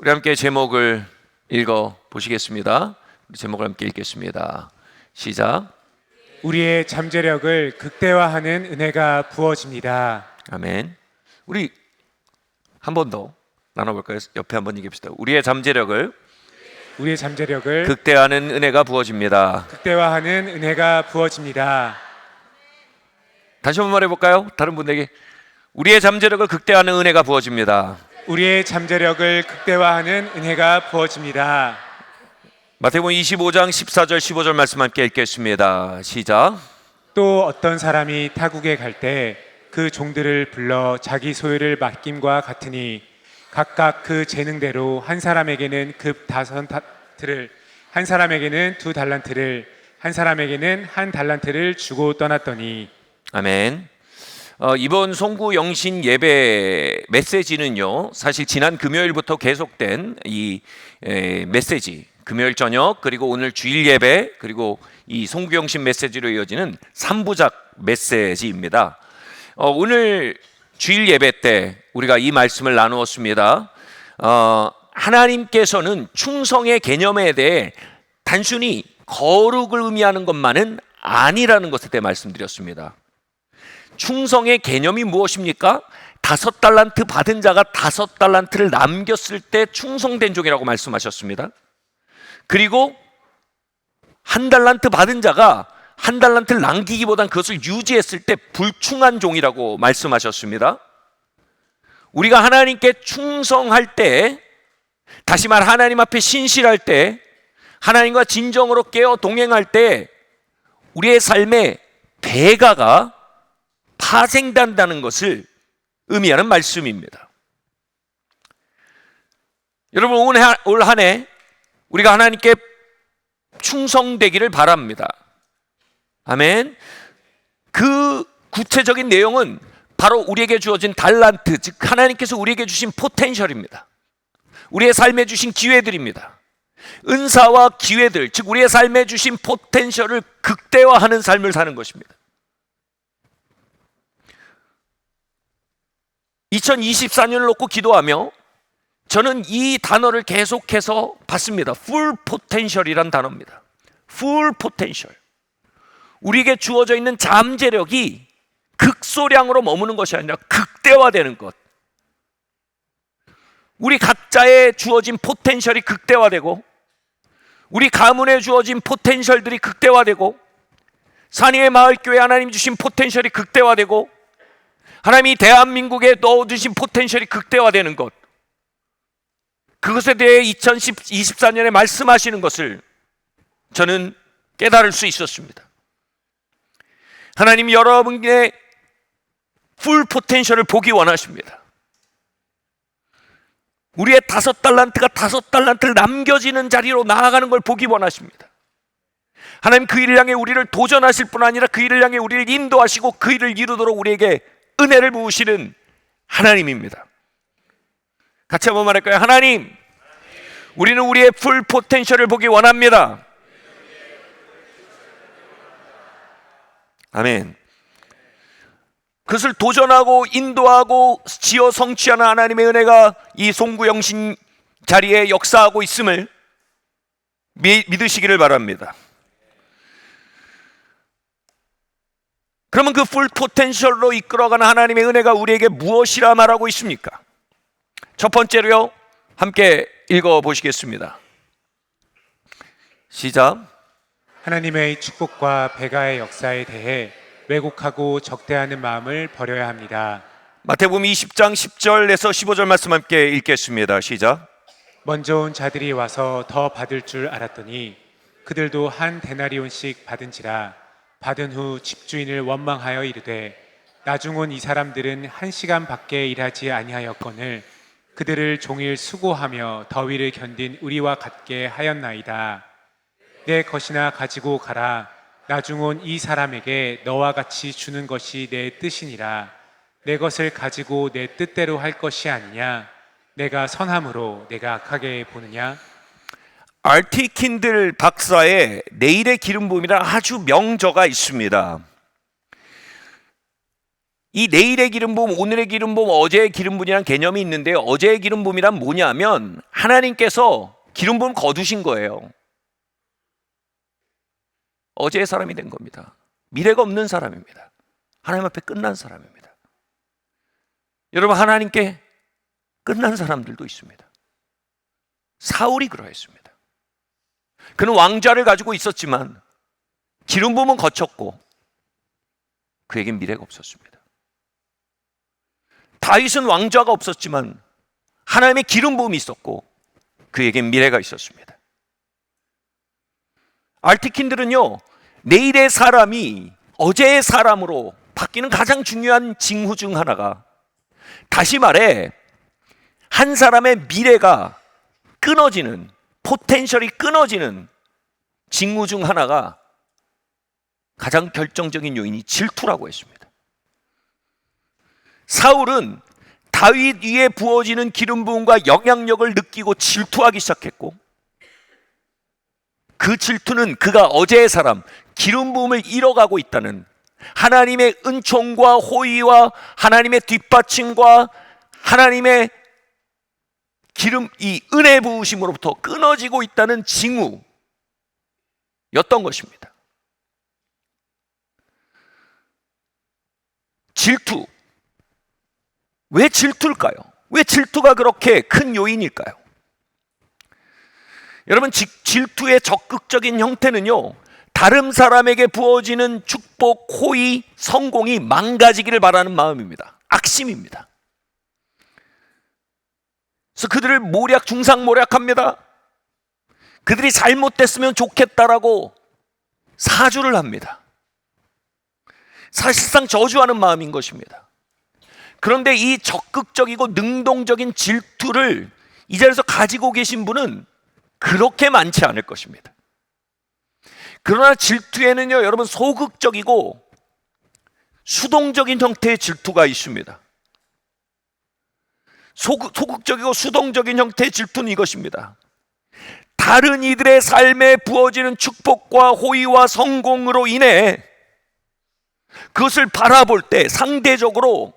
우리 함께 제목을 읽어 보시겠습니다. 제목을 함께 읽겠습니다. 시작. 우리의 잠재력을 극대화하는 은혜가 부어집니다. 아멘. 우리 한 번 더 나눠볼까요? 옆에 한번 얘기합시다. 우리의 잠재력을 극대화하는 은혜가 부어집니다. 극대화하는 은혜가 부어집니다. 다시 한번 말해볼까요? 다른 분에게. 우리의 잠재력을 극대화하는 은혜가 부어집니다. 우리의 잠재력을 극대화하는 은혜가 부어집니다. 마태복음 25장 14절 15절 말씀 함께 읽겠습니다. 시작. 또 어떤 사람이 타국에 갈 때 그 종들을 불러 자기 소유를 맡김과 같으니 각각 그 재능대로 한 사람에게는 급 5달란트를, 한 사람에게는 2달란트를, 한 사람에게는 1달란트를 주고 떠났더니. 아멘. 이번 송구 영신 예배 메시지는요, 사실 지난 금요일부터 계속된 이 메시지, 금요일 저녁 그리고 오늘 주일 예배 그리고 이 송구 영신 메시지로 이어지는 3부작 메시지입니다. 오늘 주일 예배 때 우리가 이 말씀을 나누었습니다. 하나님께서는 충성의 개념에 대해 단순히 거룩을 의미하는 것만은 아니라는 것에 대해 말씀드렸습니다. 충성의 개념이 무엇입니까? 5달란트 받은 자가 5달란트를 남겼을 때 충성된 종이라고 말씀하셨습니다. 그리고 1달란트 받은 자가 1달란트를 남기기보단 그것을 유지했을 때 불충한 종이라고 말씀하셨습니다. 우리가 하나님께 충성할 때, 다시 말 하나님 앞에 신실할 때, 하나님과 진정으로 깨어 동행할 때 우리의 삶에 배가가 파생된다는 것을 의미하는 말씀입니다. 여러분, 올 한 해 우리가 하나님께 충성되기를 바랍니다. 아멘. 그 구체적인 내용은 바로 우리에게 주어진 달란트, 즉 하나님께서 우리에게 주신 포텐셜입니다. 우리의 삶에 주신 기회들입니다. 은사와 기회들, 즉 우리의 삶에 주신 포텐셜을 극대화하는 삶을 사는 것입니다. 2024년을 놓고 기도하며 저는 이 단어를 계속해서 봤습니다. 풀 포텐셜이란 단어입니다. 풀 포텐셜. 우리에게 주어져 있는 잠재력이 극소량으로 머무는 것이 아니라 극대화되는 것. 우리 각자의 주어진 포텐셜이 극대화되고, 우리 가문에 주어진 포텐셜들이 극대화되고, 산위의 마을교회 하나님 주신 포텐셜이 극대화되고, 하나님이 대한민국에 넣어두신 포텐셜이 극대화되는 것, 그것에 대해 2024년에 말씀하시는 것을 저는 깨달을 수 있었습니다. 하나님 여러분의 풀 포텐셜을 보기 원하십니다. 우리의 5달란트가 5달란트를 남겨지는 자리로 나아가는 걸 보기 원하십니다. 하나님 그 일을 향해 우리를 도전하실 뿐 아니라 그 일을 향해 우리를 인도하시고 그 일을 이루도록 우리에게 은혜를 부으시는 하나님입니다. 같이 한번 말할까요? 하나님, 우리는 우리의 풀 포텐셜을 보기 원합니다. 아멘. 그것을 도전하고 인도하고 지어 성취하는 하나님의 은혜가 이 송구 영신 자리에 역사하고 있음을 믿으시기를 바랍니다. 그러면 그 풀 포텐셜로 이끌어가는 하나님의 은혜가 우리에게 무엇이라 말하고 있습니까? 첫 번째로요, 함께 읽어보시겠습니다. 시작. 하나님의 축복과 배가의 역사에 대해 왜곡하고 적대하는 마음을 버려야 합니다. 마태복음 20장 10절에서 15절 말씀 함께 읽겠습니다. 시작. 먼저 온 자들이 와서 더 받을 줄 알았더니 그들도 1데나리온씩 받은지라. 받은 후 집주인을 원망하여 이르되 나중 온 이 사람들은 1시간 밖에 일하지 아니하였거늘 그들을 종일 수고하며 더위를 견딘 우리와 같게 하였나이다. 내 것이나 가지고 가라. 나중 온 이 사람에게 너와 같이 주는 것이 내 뜻이니라. 내 것을 가지고 내 뜻대로 할 것이 아니냐. 내가 선함으로 내가 악하게 보느냐. R.T. 킨들 박사의 내일의 기름 부음이라는 아주 명저가 있습니다. 이 내일의 기름 부음, 오늘의 기름 부음, 어제의 기름 부음이라는 개념이 있는데요. 어제의 기름 부음이란 뭐냐면 하나님께서 기름 부음 거두신 거예요. 어제의 사람이 된 겁니다. 미래가 없는 사람입니다. 하나님 앞에 끝난 사람입니다. 여러분, 하나님께 끝난 사람들도 있습니다. 사울이 그러했습니다. 그는 왕좌를 가지고 있었지만 기름 부음은 거쳤고 그에겐 미래가 없었습니다. 다윗은 왕좌가 없었지만 하나님의 기름 부음이 있었고 그에겐 미래가 있었습니다. 알티킨들은요, 내일의 사람이 어제의 사람으로 바뀌는 가장 중요한 징후 중 하나가, 다시 말해 한 사람의 미래가 끊어지는, 포텐셜이 끊어지는 징후 중 하나가, 가장 결정적인 요인이 질투라고 했습니다. 사울은 다윗 위에 부어지는 기름 부음과 영향력을 느끼고 질투하기 시작했고, 그 질투는 그가 어제의 사람, 기름 부음을 잃어가고 있다는, 하나님의 은총과 호의와 하나님의 뒷받침과 하나님의 이 은혜 부으심으로부터 끊어지고 있다는 징후였던 것입니다. 질투. 왜 질투일까요? 왜 질투가 그렇게 큰 요인일까요? 여러분, 질투의 적극적인 형태는요, 다른 사람에게 부어지는 축복, 호의, 성공이 망가지기를 바라는 마음입니다. 악심입니다. 그래서 그들을 중상모략합니다. 그들이 잘못됐으면 좋겠다라고 사주를 합니다. 사실상 저주하는 마음인 것입니다. 그런데 이 적극적이고 능동적인 질투를 이 자리에서 가지고 계신 분은 그렇게 많지 않을 것입니다. 그러나 질투에는요, 여러분, 소극적이고 수동적인 형태의 질투가 있습니다. 소극적이고 수동적인 형태의 질투는 이것입니다. 다른 이들의 삶에 부어지는 축복과 호의와 성공으로 인해 그것을 바라볼 때 상대적으로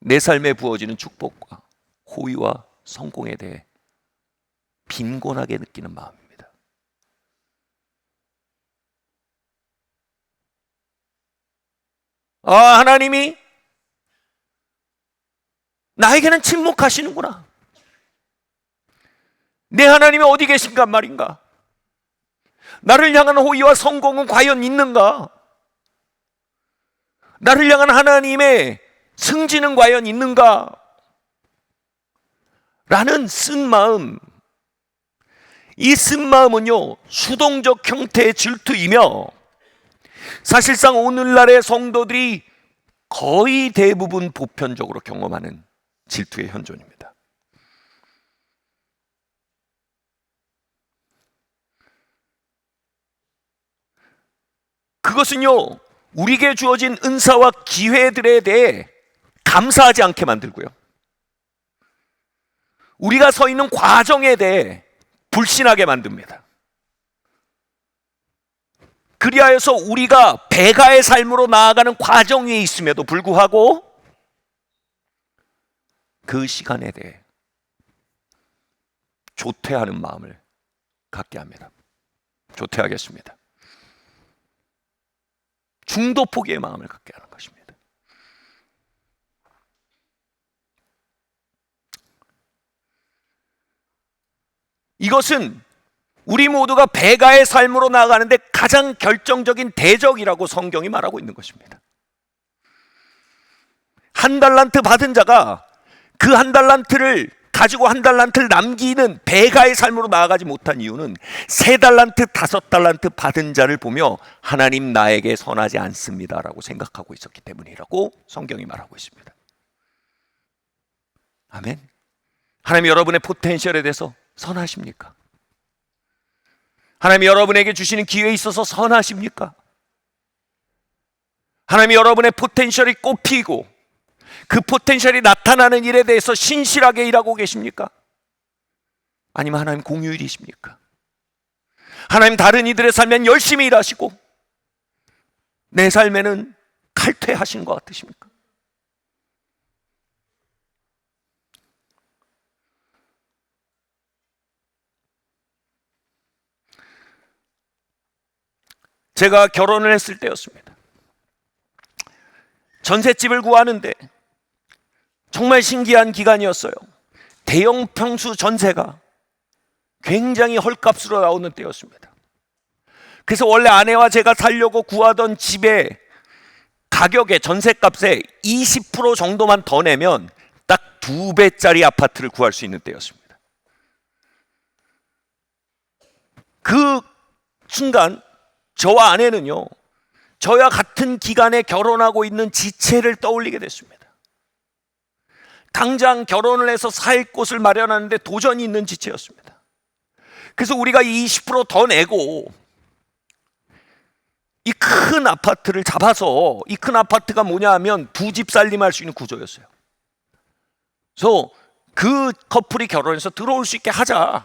내 삶에 부어지는 축복과 호의와 성공에 대해 빈곤하게 느끼는 마음입니다. 하나님이 나에게는 침묵하시는구나. 내 하나님이 어디 계신가 말인가? 나를 향한 호의와 성공은 과연 있는가? 나를 향한 하나님의 승진은 과연 있는가? 라는 쓴 마음, 이 쓴 마음은요, 수동적 형태의 질투이며 사실상 오늘날의 성도들이 거의 대부분 보편적으로 경험하는 질투의 현존입니다. 그것은요, 우리에게 주어진 은사와 기회들에 대해 감사하지 않게 만들고요, 우리가 서 있는 과정에 대해 불신하게 만듭니다. 그리하여서 우리가 배가의 삶으로 나아가는 과정 위에 있음에도 불구하고 그 시간에 대해 조퇴하는 마음을 갖게 합니다. 조퇴하겠습니다. 중도 포기의 마음을 갖게 하는 것입니다. 이것은 우리 모두가 배가의 삶으로 나아가는데 가장 결정적인 대적이라고 성경이 말하고 있는 것입니다. 한 달란트 받은 자가 그 한 달란트를 가지고 한 달란트를 남기는 배가의 삶으로 나아가지 못한 이유는 3달란트, 5달란트 받은 자를 보며 하나님 나에게 선하지 않습니다라고 생각하고 있었기 때문이라고 성경이 말하고 있습니다. 아멘. 하나님 여러분의 포텐셜에 대해서 선하십니까? 하나님이 여러분에게 주시는 기회에 있어서 선하십니까? 하나님이 여러분의 포텐셜이 꽃피고 그 포텐셜이 나타나는 일에 대해서 신실하게 일하고 계십니까? 아니면 하나님 공휴일이십니까? 하나님 다른 이들의 삶엔 열심히 일하시고 내 삶에는 칼퇴하시는 것 같으십니까? 제가 결혼을 했을 때였습니다. 전셋집을 구하는데 정말 신기한 기간이었어요. 대형 평수 전세가 굉장히 헐값으로 나오는 때였습니다. 그래서 원래 아내와 제가 살려고 구하던 집의 가격의 전셋값의 20% 정도만 더 내면 딱 2배짜리 아파트를 구할 수 있는 때였습니다. 그 순간 저와 아내는요, 저와 같은 기간에 결혼하고 있는 지체를 떠올리게 됐습니다. 당장 결혼을 해서 살 곳을 마련하는데 도전이 있는 지체였습니다. 그래서 우리가 20%더 내고 이 큰 아파트를 잡아서, 이 큰 아파트가 뭐냐 하면 두 집 살림할 수 있는 구조였어요. 그래서 그 커플이 결혼해서 들어올 수 있게 하자.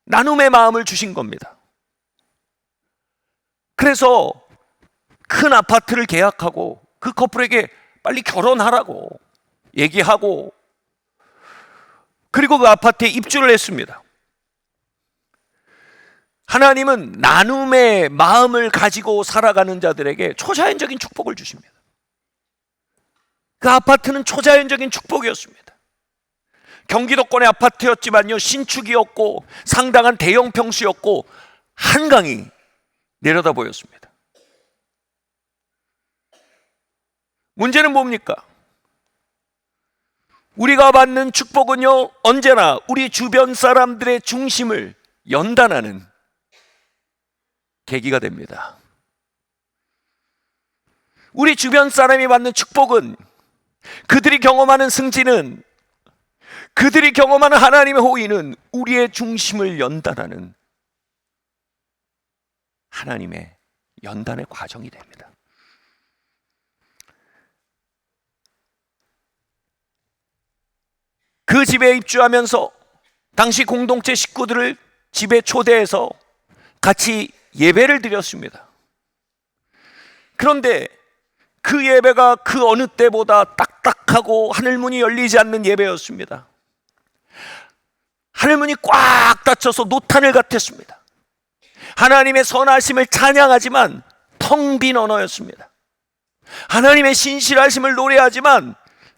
나눔의 마음을 주신 겁니다. 그래서 큰 아파트를 계약하고 그 커플에게 빨리 결혼하라고 얘기하고, 그리고 그 아파트에 입주를 했습니다. 하나님은 나눔의 마음을 가지고 살아가는 자들에게 초자연적인 축복을 주십니다. 그 아파트는 초자연적인 축복이었습니다. 경기도권의 아파트였지만요, 신축이었고 상당한 대형 평수였고 한강이 내려다 보였습니다. 문제는 뭡니까? 우리가 받는 축복은요, 언제나 우리 주변 사람들의 중심을 연단하는 계기가 됩니다. 우리 주변 사람이 받는 축복은, 그들이 경험하는 승진은, 그들이 경험하는 하나님의 호의는 우리의 중심을 연단하는 하나님의 연단의 과정이 됩니다. 그 집에 입주하면서 당시 공동체 식구들을 집에 초대해서 같이 예배를 드렸습니다. 그런데 그 예배가 그 어느 때보다 딱딱하고 하늘문이 열리지 않는 예배였습니다. 하늘문이 꽉 닫혀서 노탄을 같았습니다. 하나님의 선하심을 찬양하지만 텅 빈 언어였습니다. 하나님의 신실하심을 노래하지만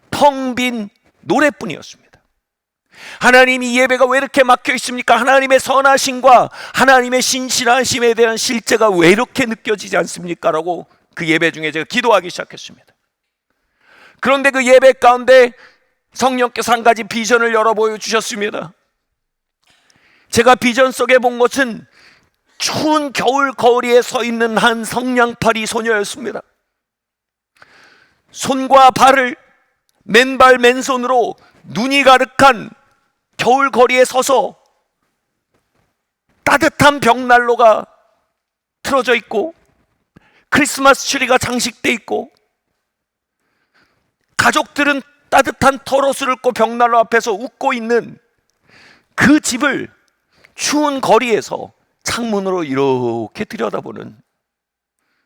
텅 빈 노래뿐이었습니다. 하나님, 이 예배가 왜 이렇게 막혀 있습니까? 하나님의 선하심과 하나님의 신실하심에 대한 실제가 왜 이렇게 느껴지지 않습니까? 라고 그 예배 중에 제가 기도하기 시작했습니다. 그런데 그 예배 가운데 성령께서 한 가지 비전을 열어 보여주셨습니다. 제가 비전 속에 본 것은 추운 겨울 거리에 서 있는 한 성냥팔이 소녀였습니다. 손과 발을 맨발 맨손으로 눈이 가득한 겨울 거리에 서서 따뜻한 벽난로가 틀어져 있고 크리스마스 트리가 장식돼 있고, 가족들은 따뜻한 털옷을 입고 벽난로 앞에서 웃고 있는 그 집을 추운 거리에서 창문으로 이렇게 들여다보는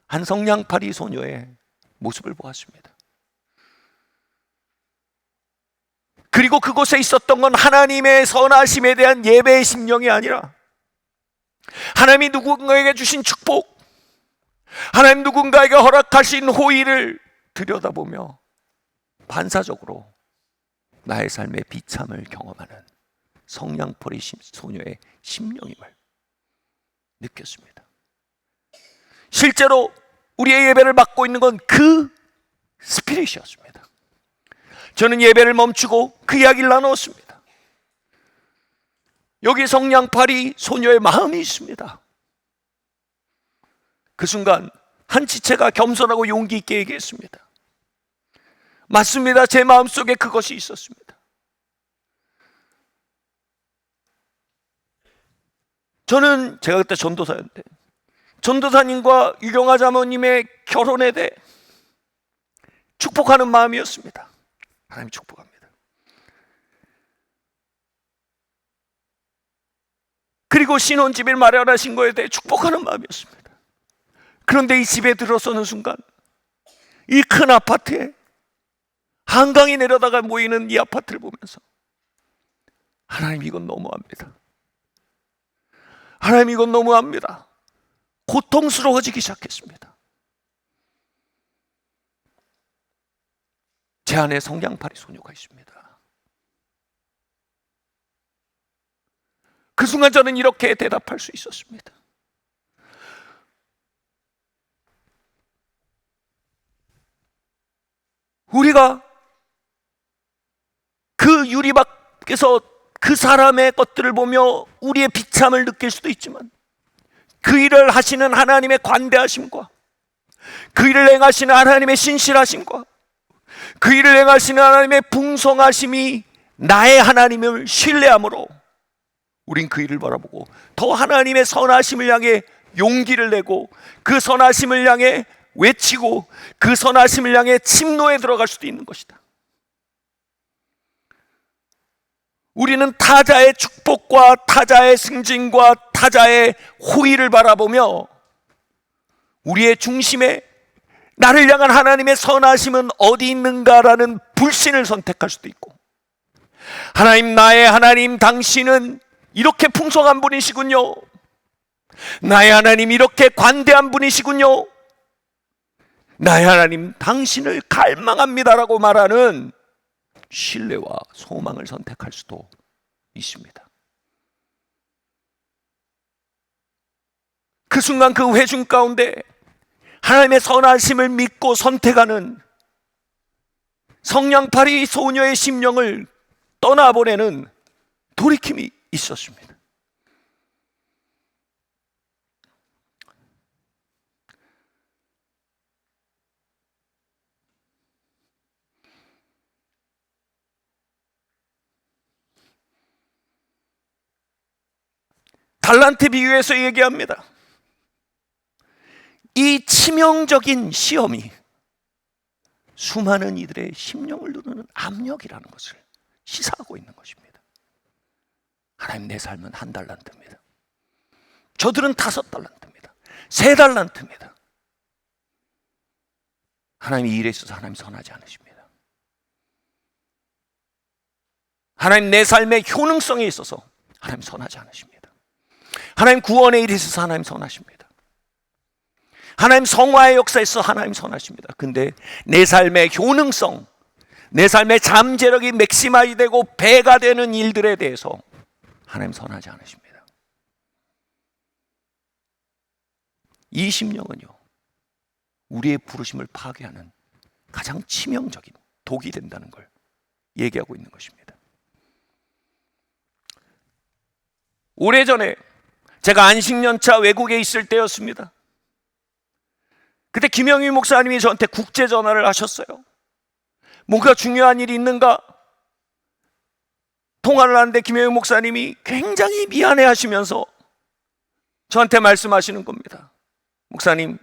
한 성냥팔이 소녀의 모습을 보았습니다. 그리고 그곳에 있었던 건 하나님의 선하심에 대한 예배의 심령이 아니라 하나님이 누군가에게 주신 축복, 하나님 누군가에게 허락하신 호의를 들여다보며 반사적으로 나의 삶의 비참을 경험하는 성냥팔이 소녀의 심령임을 느꼈습니다. 실제로 우리의 예배를 맡고 있는 건 그 스피릿이었습니다. 저는 예배를 멈추고 그 이야기를 나누었습니다. 여기 성냥팔이 소녀의 마음이 있습니다. 그 순간 한 지체가 겸손하고 용기 있게 얘기했습니다. 맞습니다. 제 마음속에 그것이 있었습니다. 저는 제가 그때 전도사였는데 전도사님과 유경아 자모님의 결혼에 대해 축복하는 마음이었습니다. 하나님 축복합니다. 그리고 신혼집을 마련하신 거에 대해 축복하는 마음이었습니다. 그런데 이 집에 들어서는 순간 이 큰 아파트에 한강이 내려다가 모이는 이 아파트를 보면서 하나님, 이건 너무합니다. 하나님, 이건 너무합니다. 고통스러워지기 시작했습니다. 제 안에 성냥팔이 소녀가 있습니다. 그 순간 저는 이렇게 대답할 수 있었습니다. 우리가 그 유리 밖에서 그 사람의 것들을 보며 우리의 비참을 느낄 수도 있지만, 그 일을 하시는 하나님의 관대하심과, 그 일을 행하시는 하나님의 신실하심과, 그 일을 행하시는 하나님의 풍성하심이 나의 하나님을 신뢰함으로 우린 그 일을 바라보고 더 하나님의 선하심을 향해 용기를 내고, 그 선하심을 향해 외치고, 그 선하심을 향해 침노에 들어갈 수도 있는 것이다. 우리는 타자의 축복과 타자의 승진과 타자의 호의를 바라보며 우리의 중심에 나를 향한 하나님의 선하심은 어디 있는가라는 불신을 선택할 수도 있고, 하나님, 나의 하나님 당신은 이렇게 풍성한 분이시군요, 나의 하나님 이렇게 관대한 분이시군요, 나의 하나님 당신을 갈망합니다라고 말하는 신뢰와 소망을 선택할 수도 있습니다. 그 순간 그 회중 가운데 하나님의 선하심을 믿고 선택하는 성냥팔이 소녀의 심령을 떠나보내는 돌이킴이 있었습니다. 달란트 비유에서 얘기합니다. 이 치명적인 시험이 수많은 이들의 심령을 누르는 압력이라는 것을 시사하고 있는 것입니다. 하나님, 내 삶은 1달란트입니다. 저들은 5달란트입니다. 3달란트입니다. 하나님, 이 일에 있어서 하나님 선하지 않으십니다. 하나님, 내 삶의 효능성에 있어서 하나님 선하지 않으십니다. 하나님, 구원의 일에 있어서 하나님 선하십니다. 하나님, 성화의 역사에서 하나님 선하십니다. 근데 내 삶의 효능성, 내 삶의 잠재력이 맥시마이 되고 배가 되는 일들에 대해서 하나님 선하지 않으십니다. 이 심령은요, 우리의 부르심을 파괴하는 가장 치명적인 독이 된다는 걸 얘기하고 있는 것입니다. 오래전에 제가 안식년차 외국에 있을 때였습니다. 그때 김영희 목사님이 저한테 국제 전화를 하셨어요. 뭔가 중요한 일이 있는가 통화를 하는데 김영희 목사님이 굉장히 미안해 하시면서 저한테 말씀하시는 겁니다. 목사님,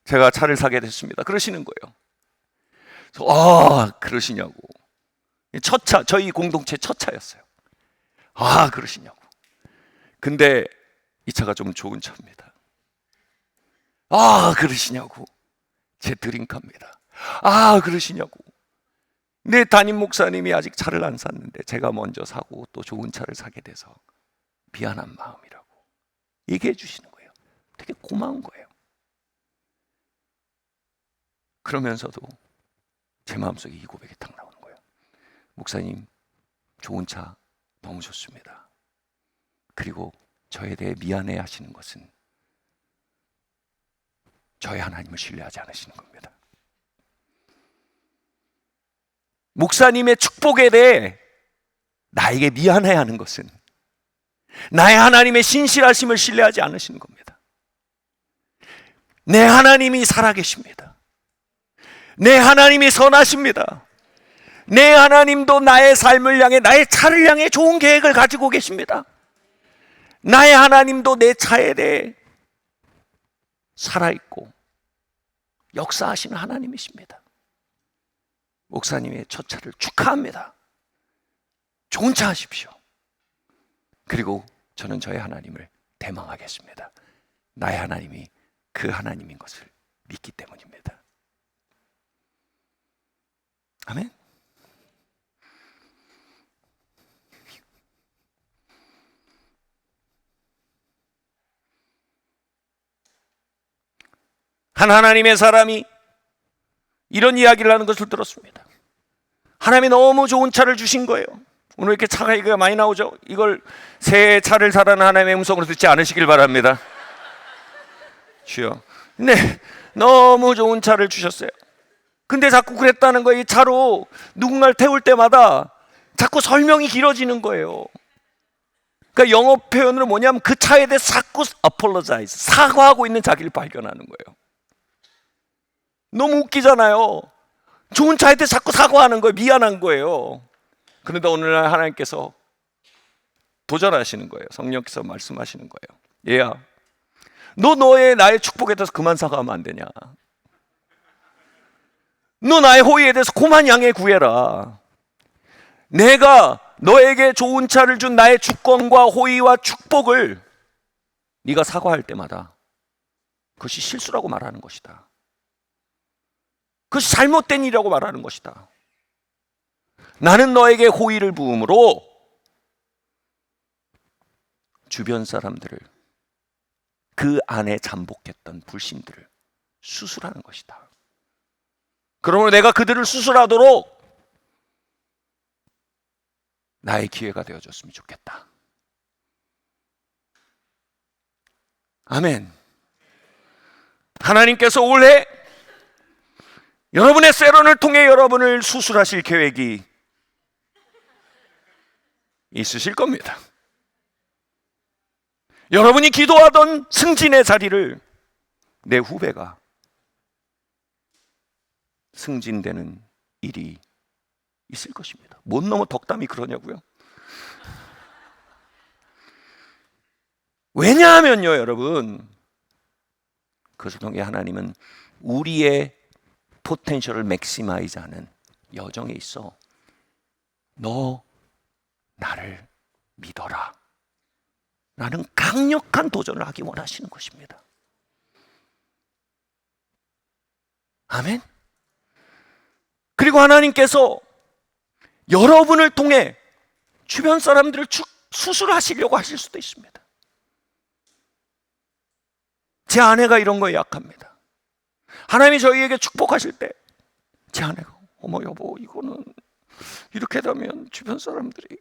제가 차를 사게 됐습니다. 그러시는 거예요. 그래서 그러시냐고. 첫 차, 저희 공동체 첫 차였어요. 그러시냐고. 근데 이 차가 좀 좋은 차입니다. 그러시냐고. 제 드림카입니다. 그러시냐고. 내 담임 목사님이 아직 차를 안 샀는데 제가 먼저 사고 또 좋은 차를 사게 돼서 미안한 마음이라고 얘기해 주시는 거예요. 되게 고마운 거예요. 그러면서도 제 마음속에 이 고백이 탁 나오는 거예요. 목사님, 좋은 차 너무 좋습니다. 그리고 저에 대해 미안해 하시는 것은 저의 하나님을 신뢰하지 않으시는 겁니다. 목사님의 축복에 대해 나에게 미안해 하는 것은 나의 하나님의 신실하심을 신뢰하지 않으시는 겁니다. 내 하나님이 살아계십니다. 내 하나님이 선하십니다. 내 하나님도 나의 삶을 향해, 나의 차를 향해 좋은 계획을 가지고 계십니다. 나의 하나님도 내 차에 대해 살아있고 역사하시는 하나님이십니다. 목사님의 첫 차를 축하합니다. 좋은 차 하십시오. 그리고 저는 저의 하나님을 대망하겠습니다. 나의 하나님이 그 하나님인 것을 믿기 때문입니다. 아멘. 한 하나님의 사람이 이런 이야기를 하는 것을 들었습니다. 하나님이 너무 좋은 차를 주신 거예요. 오늘 이렇게 차가 얘기가 많이 나오죠. 이걸 새 차를 사라는 하나님의 음성으로 듣지 않으시길 바랍니다. 주여, 네, 너무 좋은 차를 주셨어요. 근데 자꾸 그랬다는 거예요. 이 차로 누군가를 태울 때마다 자꾸 설명이 길어지는 거예요. 그러니까 영어 표현으로 뭐냐면 그 차에 대해 자꾸 apologize, 사과하고 있는 자기를 발견하는 거예요. 너무 웃기잖아요. 좋은 차에 대해 자꾸 사과하는 거예요. 미안한 거예요. 그런데 오늘날 하나님께서 도전하시는 거예요. 성령께서 말씀하시는 거예요. 얘야, 너 나의 축복에 대해서 그만 사과하면 안 되냐? 너 나의 호의에 대해서 그만 양해 구해라. 내가 너에게 좋은 차를 준 나의 주권과 호의와 축복을 네가 사과할 때마다 그것이 실수라고 말하는 것이다. 그것이 잘못된 일이라고 말하는 것이다. 나는 너에게 호의를 부음으로 주변 사람들을, 그 안에 잠복했던 불신들을 수술하는 것이다. 그러므로 내가 그들을 수술하도록 나의 기회가 되어줬으면 좋겠다. 아멘. 하나님께서 올해 여러분의 세런을 통해 여러분을 수술하실 계획이 있으실 겁니다. 여러분이 기도하던 승진의 자리를 내 후배가 승진되는 일이 있을 것입니다. 못 넘어 덕담이 그러냐고요? 왜냐하면요, 여러분, 그것을 통해 하나님은 우리의 포텐셜을 맥시마이즈하는 여정에 있어 너 나를 믿어라 라는 강력한 도전을 하기 원하시는 것입니다. 아멘. 그리고 하나님께서 여러분을 통해 주변 사람들을 수술하시려고 하실 수도 있습니다. 제 아내가 이런 거에 약합니다. 하나님이 저희에게 축복하실 때 제 아내가 어머 여보 이거는 이렇게 되면 주변 사람들이,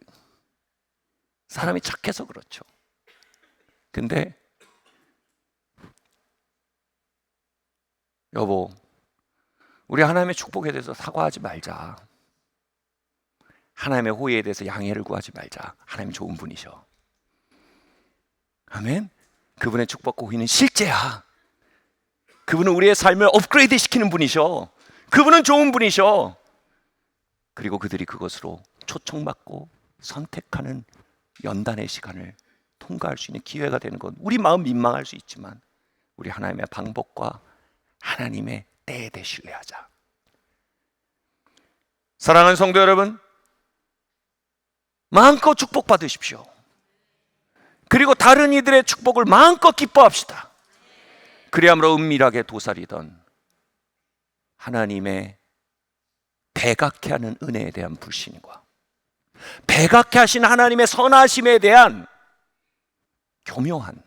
사람이 착해서 그렇죠. 근데 여보, 우리 하나님의 축복에 대해서 사과하지 말자. 하나님의 호의에 대해서 양해를 구하지 말자. 하나님 좋은 분이셔. 아멘. 그분의 축복과 호의는 실제야. 그분은 우리의 삶을 업그레이드 시키는 분이셔. 그분은 좋은 분이셔. 그리고 그들이 그것으로 초청받고 선택하는 연단의 시간을 통과할 수 있는 기회가 되는 건, 우리 마음 민망할 수 있지만 우리 하나님의 방법과 하나님의 때에 대해 신뢰하자. 사랑하는 성도 여러분, 마음껏 축복받으십시오. 그리고 다른 이들의 축복을 마음껏 기뻐합시다. 그리함으로 은밀하게 도사리던 하나님의 배각케 하는 은혜에 대한 불신과 배각케 하신 하나님의 선하심에 대한 교묘한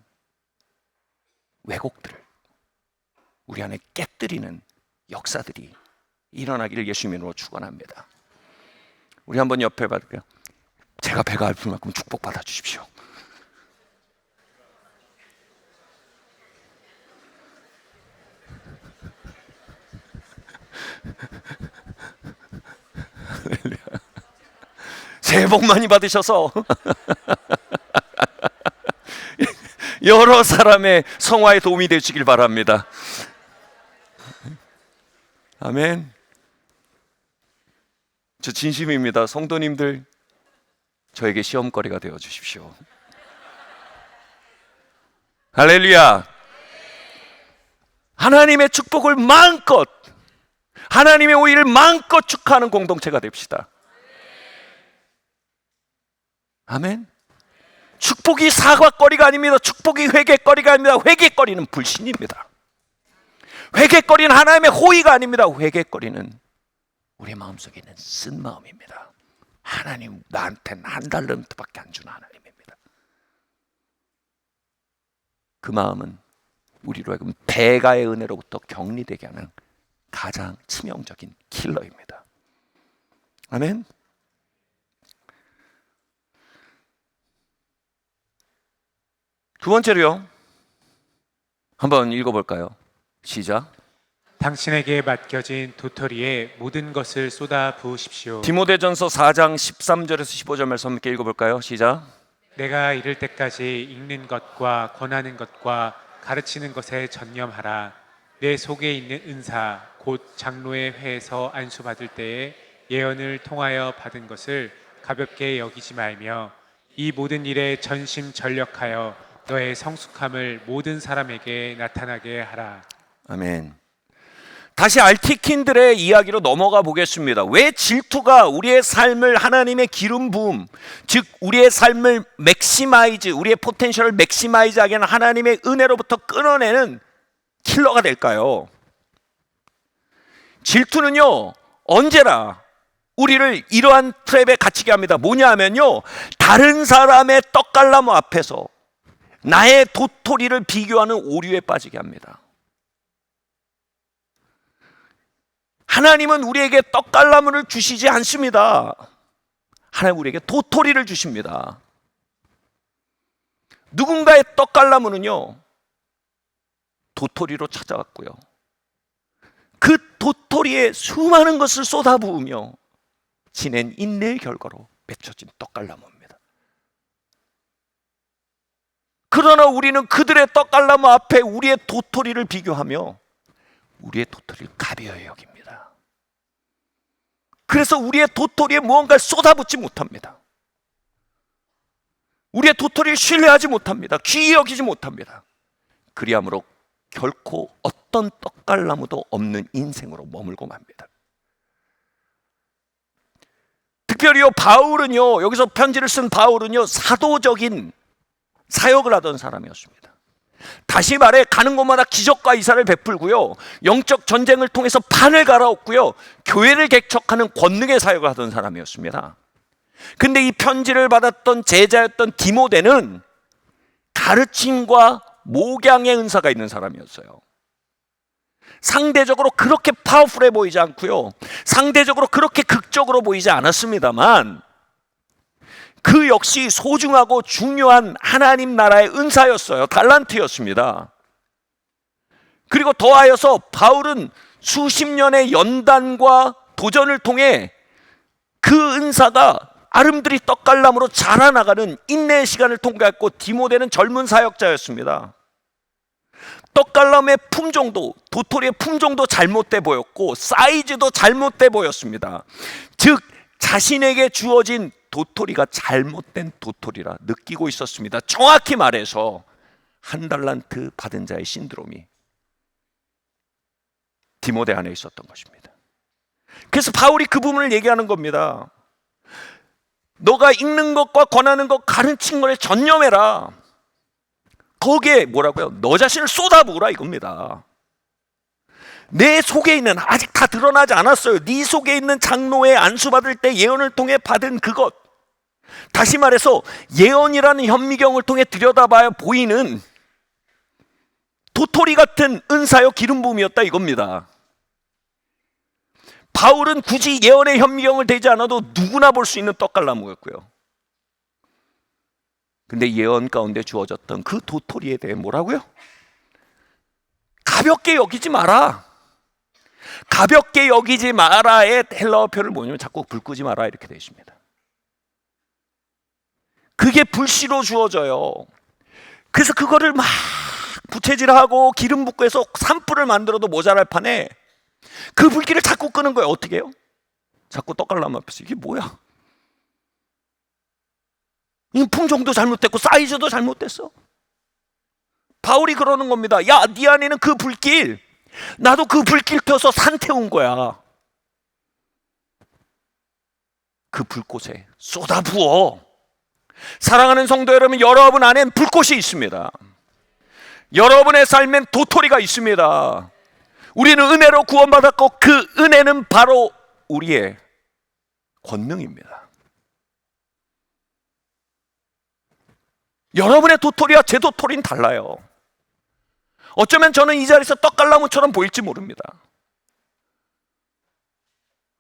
왜곡들을 우리 안에 깨뜨리는 역사들이 일어나기를 예수님의 이름으로 축원합니다. 우리 한번 옆에 봐볼게요. 제가 배가 아플 만큼 축복받아 주십시오. 새해 복 많이 받으셔서 여러 사람의 성화에 도움이 되시길 바랍니다. 아멘. 저 진심입니다. 성도님들, 저에게 시험거리가 되어 주십시오. 할렐루야. 하나님의 축복을 마음껏, 하나님의 오의를 마음껏 축하하는 공동체가 됩시다. 아멘. 축복이 사과거리가 아닙니다. 축복이 회개거리가 아닙니다. 회개거리는 불신입니다. 회개거리는 하나님의 호의가 아닙니다. 회개거리는 우리 마음속에 있는 쓴 마음입니다. 하나님 나한테는 한 달런트밖에 안 주는 하나님입니다. 그 마음은 우리로 하여금 대가의 은혜로부터 격리되게 하는 가장 치명적인 킬러입니다. 아멘. 두 번째로요, 한번 읽어볼까요? 시작. 당신에게 맡겨진 도토리에 모든 것을 쏟아 부으십시오. 디모데전서 4장 13절에서 15절 말씀 함께 읽어볼까요? 시작. 내가 이를 때까지 읽는 것과 권하는 것과 가르치는 것에 전념하라. 내 속에 있는 은사 곧 장로의 회에서 안수받을 때에 예언을 통하여 받은 것을 가볍게 여기지 말며 이 모든 일에 전심전력하여 너의 성숙함을 모든 사람에게 나타나게 하라. 아멘. 다시 알티킨들의 이야기로 넘어가 보겠습니다. 왜 질투가 우리의 삶을 하나님의 기름 부음, 즉 우리의 삶을 맥시마이즈, 우리의 포텐셜을 맥시마이즈하게 하는 하나님의 은혜로부터 끊어내는 킬러가 될까요? 질투는요, 언제나 우리를 이러한 트랩에 갇히게 합니다. 뭐냐 하면요, 다른 사람의 떡갈나무 앞에서 나의 도토리를 비교하는 오류에 빠지게 합니다. 하나님은 우리에게 떡갈나무를 주시지 않습니다. 하나님 우리에게 도토리를 주십니다. 누군가의 떡갈나무는요, 도토리로 찾아왔고요, 그 도토리에 수많은 것을 쏟아부으며 지낸 인내의 결과로 맺혀진 떡갈나무입니다. 그러나 우리는 그들의 떡갈나무 앞에 우리의 도토리를 비교하며 우리의 도토리를 가벼이 여깁니다. 그래서 우리의 도토리에 무언가를 쏟아붓지 못합니다. 우리의 도토리를 신뢰하지 못합니다. 귀히 여기지 못합니다. 그리함으로 결코 어떤 떡갈나무도 없는 인생으로 머물고 맙니다. 특별히요, 바울은요, 여기서 편지를 쓴 바울은요, 사도적인 사역을 하던 사람이었습니다. 다시 말해 가는 곳마다 기적과 이사를 베풀고요, 영적 전쟁을 통해서 판을 갈아엎고요, 교회를 개척하는 권능의 사역을 하던 사람이었습니다. 근데 이 편지를 받았던 제자였던 디모데는 가르침과 목양의 은사가 있는 사람이었어요. 상대적으로 그렇게 파워풀해 보이지 않고요, 상대적으로 그렇게 극적으로 보이지 않았습니다만 그 역시 소중하고 중요한 하나님 나라의 은사였어요. 달란트였습니다. 그리고 더하여서 바울은 수십 년의 연단과 도전을 통해 그 은사가 아름드리 떡갈나무로 자라나가는 인내의 시간을 통과했고, 디모데는 젊은 사역자였습니다. 떡갈나무의 품종도, 도토리의 품종도 잘못돼 보였고 사이즈도 잘못돼 보였습니다. 즉 자신에게 주어진 도토리가 잘못된 도토리라 느끼고 있었습니다. 정확히 말해서 한 달란트 받은 자의 신드롬이 디모데 안에 있었던 것입니다. 그래서 바울이 그 부분을 얘기하는 겁니다. 너가 읽는 것과 권하는 것, 가르친 것에 전념해라. 거기에 뭐라고요? 너 자신을 쏟아부으라 이겁니다. 내 속에 있는, 아직 다 드러나지 않았어요, 네 속에 있는 장로의 안수받을 때 예언을 통해 받은 그것, 다시 말해서 예언이라는 현미경을 통해 들여다봐야 보이는 도토리 같은 은사요 기름 부음이었다 이겁니다. 바울은 굳이 예언의 현미경을 대지 않아도 누구나 볼 수 있는 떡갈나무였고요, 근데 예언 가운데 주어졌던 그 도토리에 대해 뭐라고요? 가볍게 여기지 마라. 가볍게 여기지 마라의 헬라어 표를 뭐냐면 자꾸 불 끄지 마라 이렇게 되어 있습니다. 그게 불씨로 주어져요. 그래서 그거를 막 부채질하고 기름 붓고 해서 산불을 만들어도 모자랄 판에 그 불길을 자꾸 끄는 거예요. 어떻게 해요? 자꾸 떡갈나무 앞에서 이게 뭐야? 이 품종도 잘못됐고 사이즈도 잘못됐어. 바울이 그러는 겁니다. 야, 네 안에는 그 불길, 나도 그 불길 펴서 산 태운 거야. 그 불꽃에 쏟아부어. 사랑하는 성도 여러분, 여러분 안엔 불꽃이 있습니다. 여러분의 삶엔 도토리가 있습니다. 우리는 은혜로 구원받았고 그 은혜는 바로 우리의 권능입니다. 여러분의 도토리와 제 도토리는 달라요. 어쩌면 저는 이 자리에서 떡갈나무처럼 보일지 모릅니다.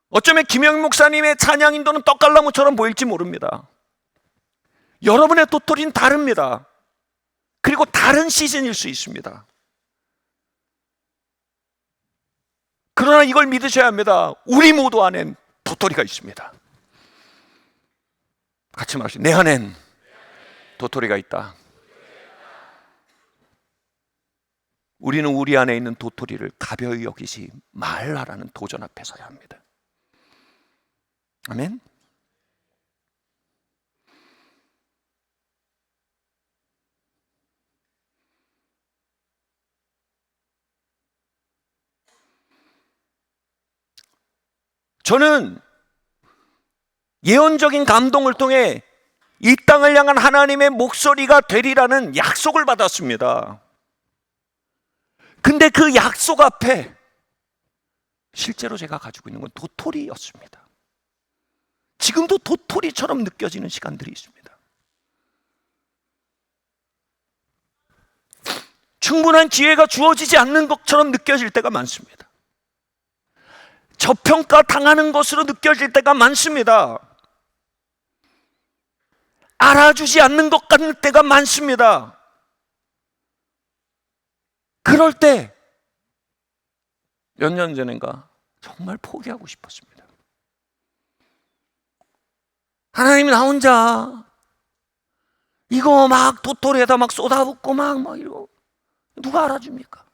어쩌면 김영 목사님의 찬양 인도는 떡갈나무처럼 보일지 모릅니다. 여러분의 도토리는 다릅니다. 그리고 다른 시즌일 수 있습니다. 그러나 이걸 믿으셔야 합니다. 우리 모두 안엔 도토리가 있습니다. 같이 말하시죠. 내 안엔 도토리가 있다. 우리는 우리 안에 있는 도토리를 가벼이 여기지 말라라는 도전 앞에 서야 합니다. 아멘. 저는 예언적인 감동을 통해 이 땅을 향한 하나님의 목소리가 되리라는 약속을 받았습니다. 근데 그 약속 앞에 실제로 제가 가지고 있는 건 도토리였습니다. 지금도 도토리처럼 느껴지는 시간들이 있습니다. 충분한 기회가 주어지지 않는 것처럼 느껴질 때가 많습니다. 저평가 당하는 것으로 느껴질 때가 많습니다. 알아주지 않는 것 같은 때가 많습니다. 그럴 때 몇 년 전인가 정말 포기하고 싶었습니다. 하나님이 나 혼자 이거 막 도토리에다 막 쏟아붓고 막 이러고 누가 알아줍니까?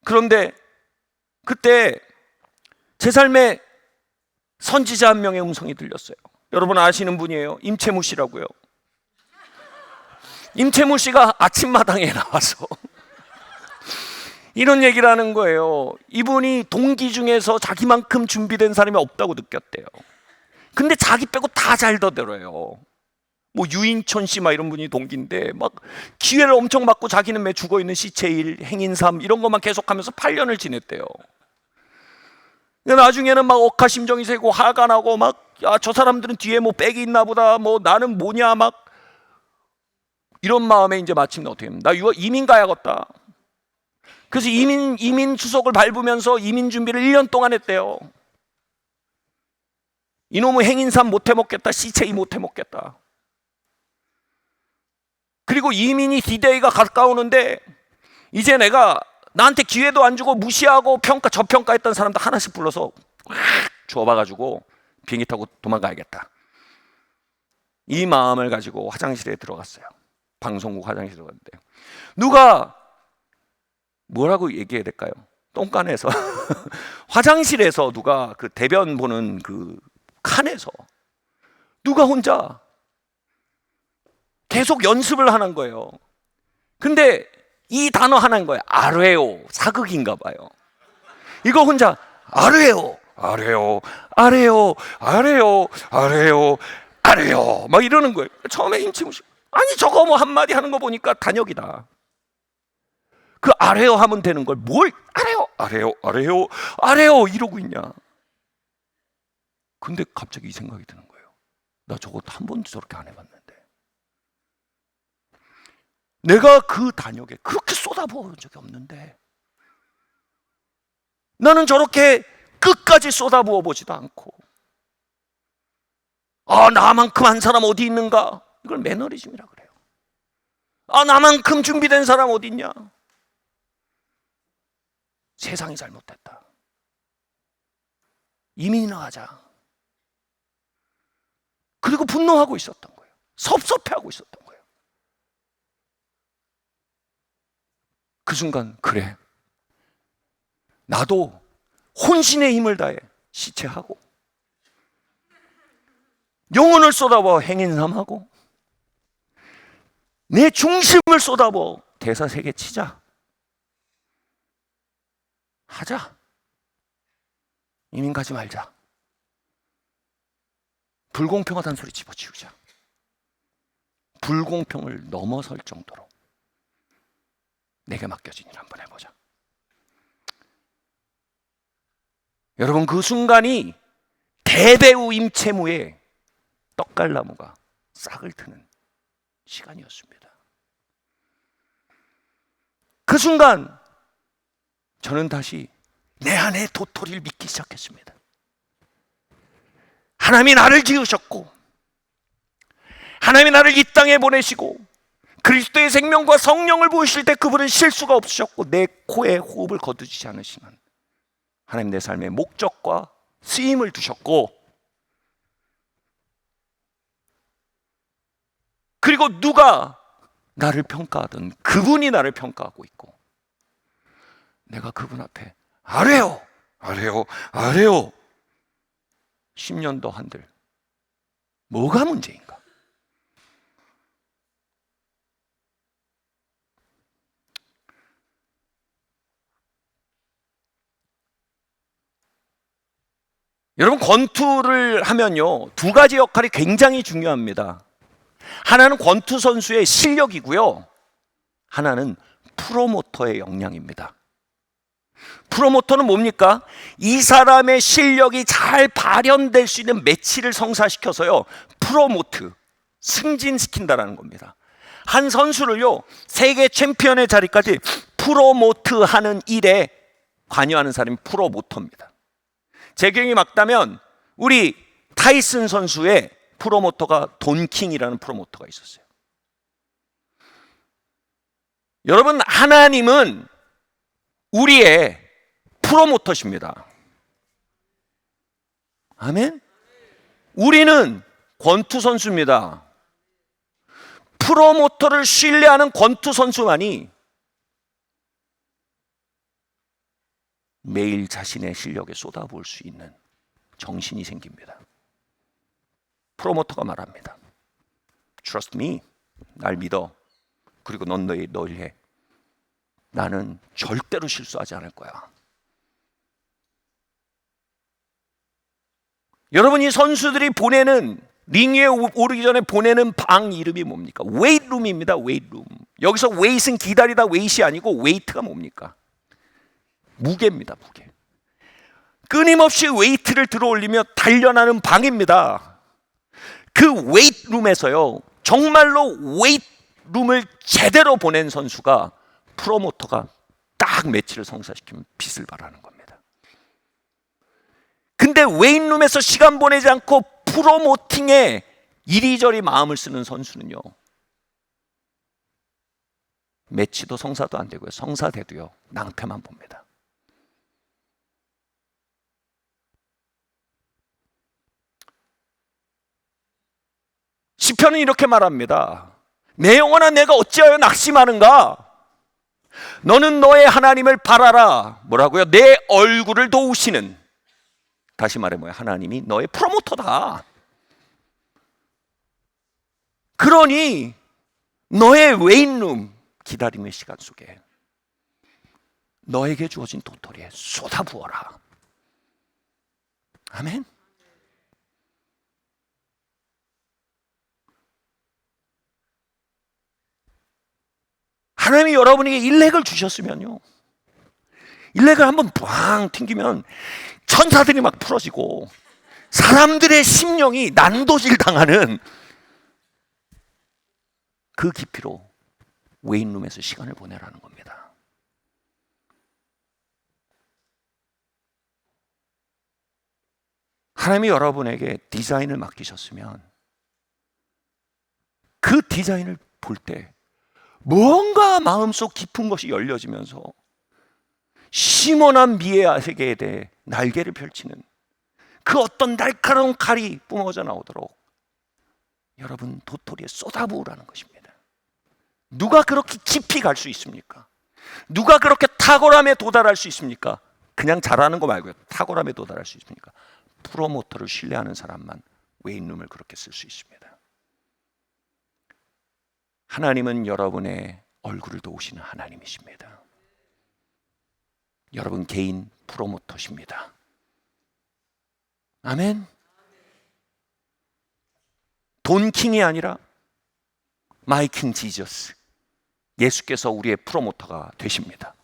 그런데 그때 제 삶에 선지자 한 명의 음성이 들렸어요. 여러분 아시는 분이에요. 임채무 씨라고요. 임채무 씨가 아침마당에 나와서 이런 얘기를 하는 거예요. 이분이 동기 중에서 자기만큼 준비된 사람이 없다고 느꼈대요. 근데 자기 빼고 다 잘 더들어요. 뭐 유인천 씨 막 이런 분이 동기인데 막 기회를 엄청 받고 자기는 매 죽어있는 시체일, 행인삼 이런 것만 계속하면서 8년을 지냈대요. 나중에는 막 억하심정이 새고 화가 나고 막 야, 저 사람들은 뒤에 뭐 백이 있나 보다, 뭐 나는 뭐냐, 막 이런 마음에 이제 마침내 어떻게 합니까? 나 이민 가야겠다. 그래서 이민 수속을 밟으면서 이민 준비를 1년 동안 했대요. 이놈의 행인삼 못 해먹겠다, 시체이 못 해먹겠다. 그리고 이민이 D-Day가 가까우는데 이제 내가 나한테 기회도 안 주고 무시하고 저평가했던 사람들 하나씩 불러서 확 주워봐가지고 비행기 타고 도망가야겠다. 이 마음을 가지고 화장실에 들어갔어요. 방송국 화장실에 들어갔는데 누가 뭐라고 얘기해야 될까요? 똥간에서 화장실에서 누가 그 대변 보는 그 칸에서 누가 혼자 계속 연습을 하는 거예요. 근데 이 단어 하나인 거예요. 아뢰오. 사극인가 봐요. 이거 혼자 아뢰오, 아뢰오, 아뢰오, 아뢰오, 아뢰오, 아뢰오 막 이러는 거예요. 처음에 임채무 씨 아니 저거 뭐 한마디 하는 거 보니까 단역이다. 그 아뢰오 하면 되는 걸 뭘 아뢰오, 아뢰오, 아뢰오, 아뢰오 이러고 있냐. 근데 갑자기 이 생각이 드는 거예요. 나 저거 한 번도 저렇게 안 해봤는데 내가 그 단역에 그렇게 쏟아부은 적이 없는데 나는 저렇게 끝까지 쏟아부어 보지도 않고 아 나만큼 한 사람 어디 있는가? 이걸 매너리즘이라 그래요. 아 나만큼 준비된 사람 어디 있냐? 세상이 잘못됐다. 이민이나 가자. 그리고 분노하고 있었던 거예요. 섭섭해하고 있었던 거예요. 그 순간 그래 나도 혼신의 힘을 다해 시체하고 영혼을 쏟아부어 행인삼하고 내 중심을 쏟아부어 대사세계 치자. 하자. 이민 가지 말자. 불공평하다는 소리 집어치우자. 불공평을 넘어설 정도로 내게 맡겨진 일 한번 해보자. 여러분 그 순간이 대배우 임채무의 떡갈나무가 싹을 트는 시간이었습니다. 그 순간 저는 다시 내 안에 도토리를 믿기 시작했습니다. 하나님이 나를 지으셨고 하나님이 나를 이 땅에 보내시고 그리스도의 생명과 성령을 부으실 때 그분은 실수가 없으셨고 내 코에 호흡을 거두지 않으시는 하나님 내 삶의 목적과 쓰임을 두셨고, 그리고 누가 나를 평가하든 그분이 나를 평가하고 있고 내가 그분 앞에 아래요 10년도 한들 뭐가 문제인가? 여러분, 권투를 하면요 두 가지 역할이 굉장히 중요합니다. 하나는 권투 선수의 실력이고요, 하나는 프로모터의 역량입니다. 프로모터는 뭡니까? 이 사람의 실력이 잘 발현될 수 있는 매치를 성사시켜서요 프로모트, 승진시킨다라는 겁니다. 한 선수를요 세계 챔피언의 자리까지 프로모트하는 일에 관여하는 사람이 프로모터입니다. 제 기억이 맞다면 우리 타이슨 선수의 프로모터가 돈킹이라는 프로모터가 있었어요. 여러분, 하나님은 우리의 프로모터십니다. 아멘? 우리는 권투 선수입니다. 프로모터를 신뢰하는 권투 선수만이 매일 자신의 실력에 쏟아부을 수 있는 정신이 생깁니다. 프로모터가 말합니다. Trust me. 날 믿어. 그리고 넌 널 해. 나는 절대로 실수하지 않을 거야. 여러분, 이 선수들이 보내는 링 위에 오르기 전에 보내는 방 이름이 뭡니까? 웨이트룸입니다. 웨이트룸. 여기서 웨이트는 기다리다 웨이트이 아니고 웨이트가 뭡니까? 무게입니다. 무게. 끊임없이 웨이트를 들어올리며 단련하는 방입니다. 그 웨이트룸에서요 정말로 웨이트룸을 제대로 보낸 선수가 프로모터가 딱 매치를 성사시키면 빚을 바라는 겁니다. 근데 웨이트룸에서 시간 보내지 않고 프로모팅에 이리저리 마음을 쓰는 선수는요 매치도 성사도 안 되고요, 성사돼도요 낭패만 봅니다. 시편은 이렇게 말합니다. 내 영혼아, 내가 어찌하여 낙심하는가? 너는 너의 하나님을 바라라. 뭐라고요? 내 얼굴을 도우시는, 다시 말해 뭐야? 하나님이 너의 프로모터다. 그러니 너의 웨인룸 기다림의 시간 속에 너에게 주어진 도토리에 쏟아부어라. 아멘. 하나님이 여러분에게 일렉을 주셨으면요, 일렉을 한번 꽝 튕기면 천사들이 막 풀어지고 사람들의 심령이 난도질 당하는 그 깊이로 웨인룸에서 시간을 보내라는 겁니다. 하나님이 여러분에게 디자인을 맡기셨으면 그 디자인을 볼 때 무언가 마음속 깊은 것이 열려지면서 심원한 미의 세계에 대해 날개를 펼치는 그 어떤 날카로운 칼이 뿜어져 나오도록 여러분 도토리에 쏟아부으라는 것입니다. 누가 그렇게 깊이 갈 수 있습니까? 누가 그렇게 탁월함에 도달할 수 있습니까? 그냥 잘하는 거 말고요, 탁월함에 도달할 수 있습니까? 프로모터를 신뢰하는 사람만 웨인룸을 그렇게 쓸 수 있습니다. 하나님은 여러분의 얼굴을 도우시는 하나님이십니다. 여러분 개인 프로모터십니다. 아멘. 돈킹이 아니라 마이킹 지저스, 예수께서 우리의 프로모터가 되십니다.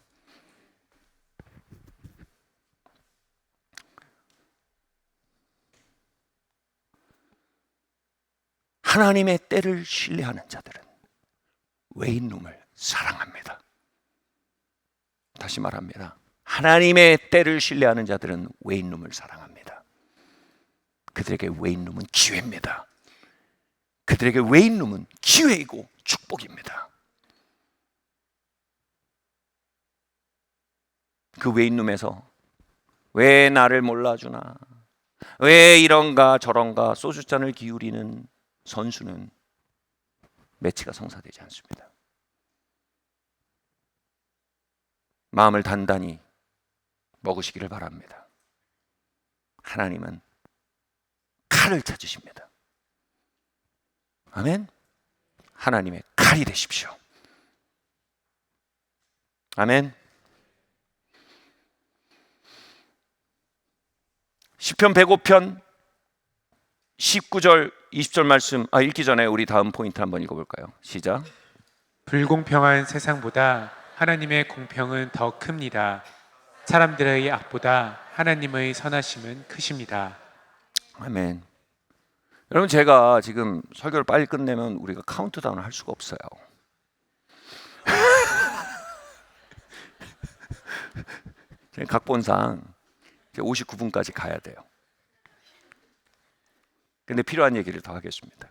하나님의 때를 신뢰하는 자들은 웨인룸을 사랑합니다. 다시 말합니다. 하나님의 때를 신뢰하는 자들은 웨인룸을 사랑합니다. 그들에게 웨인룸은 기회입니다. 그들에게 웨인룸은 기회이고 축복입니다. 그 웨인룸에서 왜 나를 몰라주나, 왜 이런가 저런가 소주잔을 기울이는 선수는 매치가 성사되지 않습니다. 마음을 단단히 먹으시기를 바랍니다. 하나님은 칼을 찾으십니다. 아멘. 하나님의 칼이 되십시오. 아멘. 시편 105편 19절 20절 말씀 읽기 전에 우리 다음 포인트 한번 읽어볼까요? 시작. 불공평한 세상보다 하나님의 공평은 더 큽니다. 사람들의 악보다 하나님의 선하심은 크십니다. 아멘. 여러분, 제가 지금 설교를 빨리 끝내면 우리가 카운트다운을 할 수가 없어요. 각본상 59분까지 가야 돼요. 근데 필요한 얘기를 더 하겠습니다.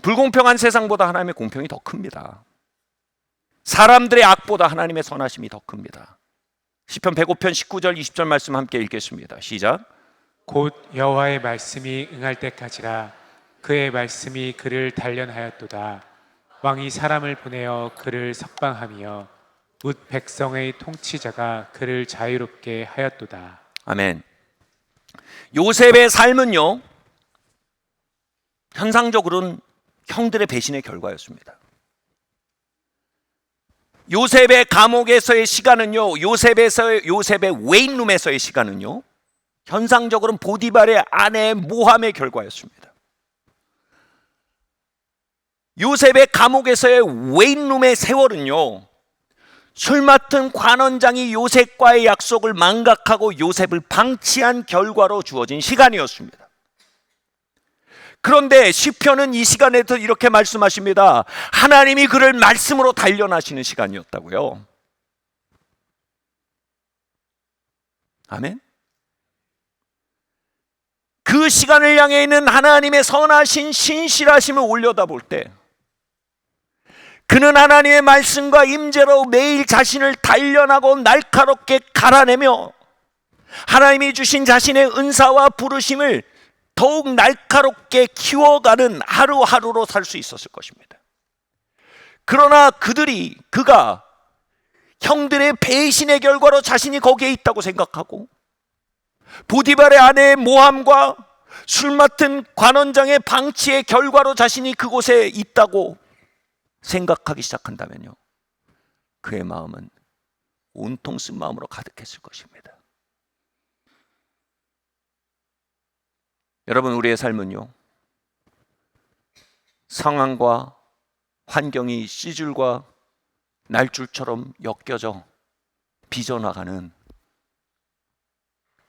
불공평한 세상보다 하나님의 공평이 더 큽니다. 사람들의 악보다 하나님의 선하심이 더 큽니다. 시편 105편 19절 20절 말씀 함께 읽겠습니다. 시작. 곧 여호와의 말씀이 응할 때까지라. 그의 말씀이 그를 단련하였도다. 왕이 사람을 보내어 그를 석방하며 뭇 백성의 통치자가 그를 자유롭게 하였도다. 아멘. 요셉의 삶은요, 현상적으로는 형들의 배신의 결과였습니다. 요셉의 감옥에서의 시간은요, 요셉의 웨인룸에서의 시간은요, 현상적으로는 보디발의 아내의 모함의 결과였습니다. 요셉의 감옥에서의 웨인룸의 세월은요, 술 맡은 관원장이 요셉과의 약속을 망각하고 요셉을 방치한 결과로 주어진 시간이었습니다. 그런데 시편은 이 시간에도 이렇게 말씀하십니다. 하나님이 그를 말씀으로 단련하시는 시간이었다고요. 아멘. 그 시간을 향해 있는 하나님의 선하신 신실하심을 올려다볼 때 그는 하나님의 말씀과 임재로 매일 자신을 단련하고 날카롭게 갈아내며 하나님이 주신 자신의 은사와 부르심을 더욱 날카롭게 키워가는 하루하루로 살 수 있었을 것입니다. 그러나 그가 형들의 배신의 결과로 자신이 거기에 있다고 생각하고 보디발의 아내의 모함과 술 맡은 관원장의 방치의 결과로 자신이 그곳에 있다고 생각하기 시작한다면요, 그의 마음은 온통 쓴 마음으로 가득했을 것입니다. 여러분, 우리의 삶은요, 상황과 환경이 씨줄과 날줄처럼 엮여져 빚어나가는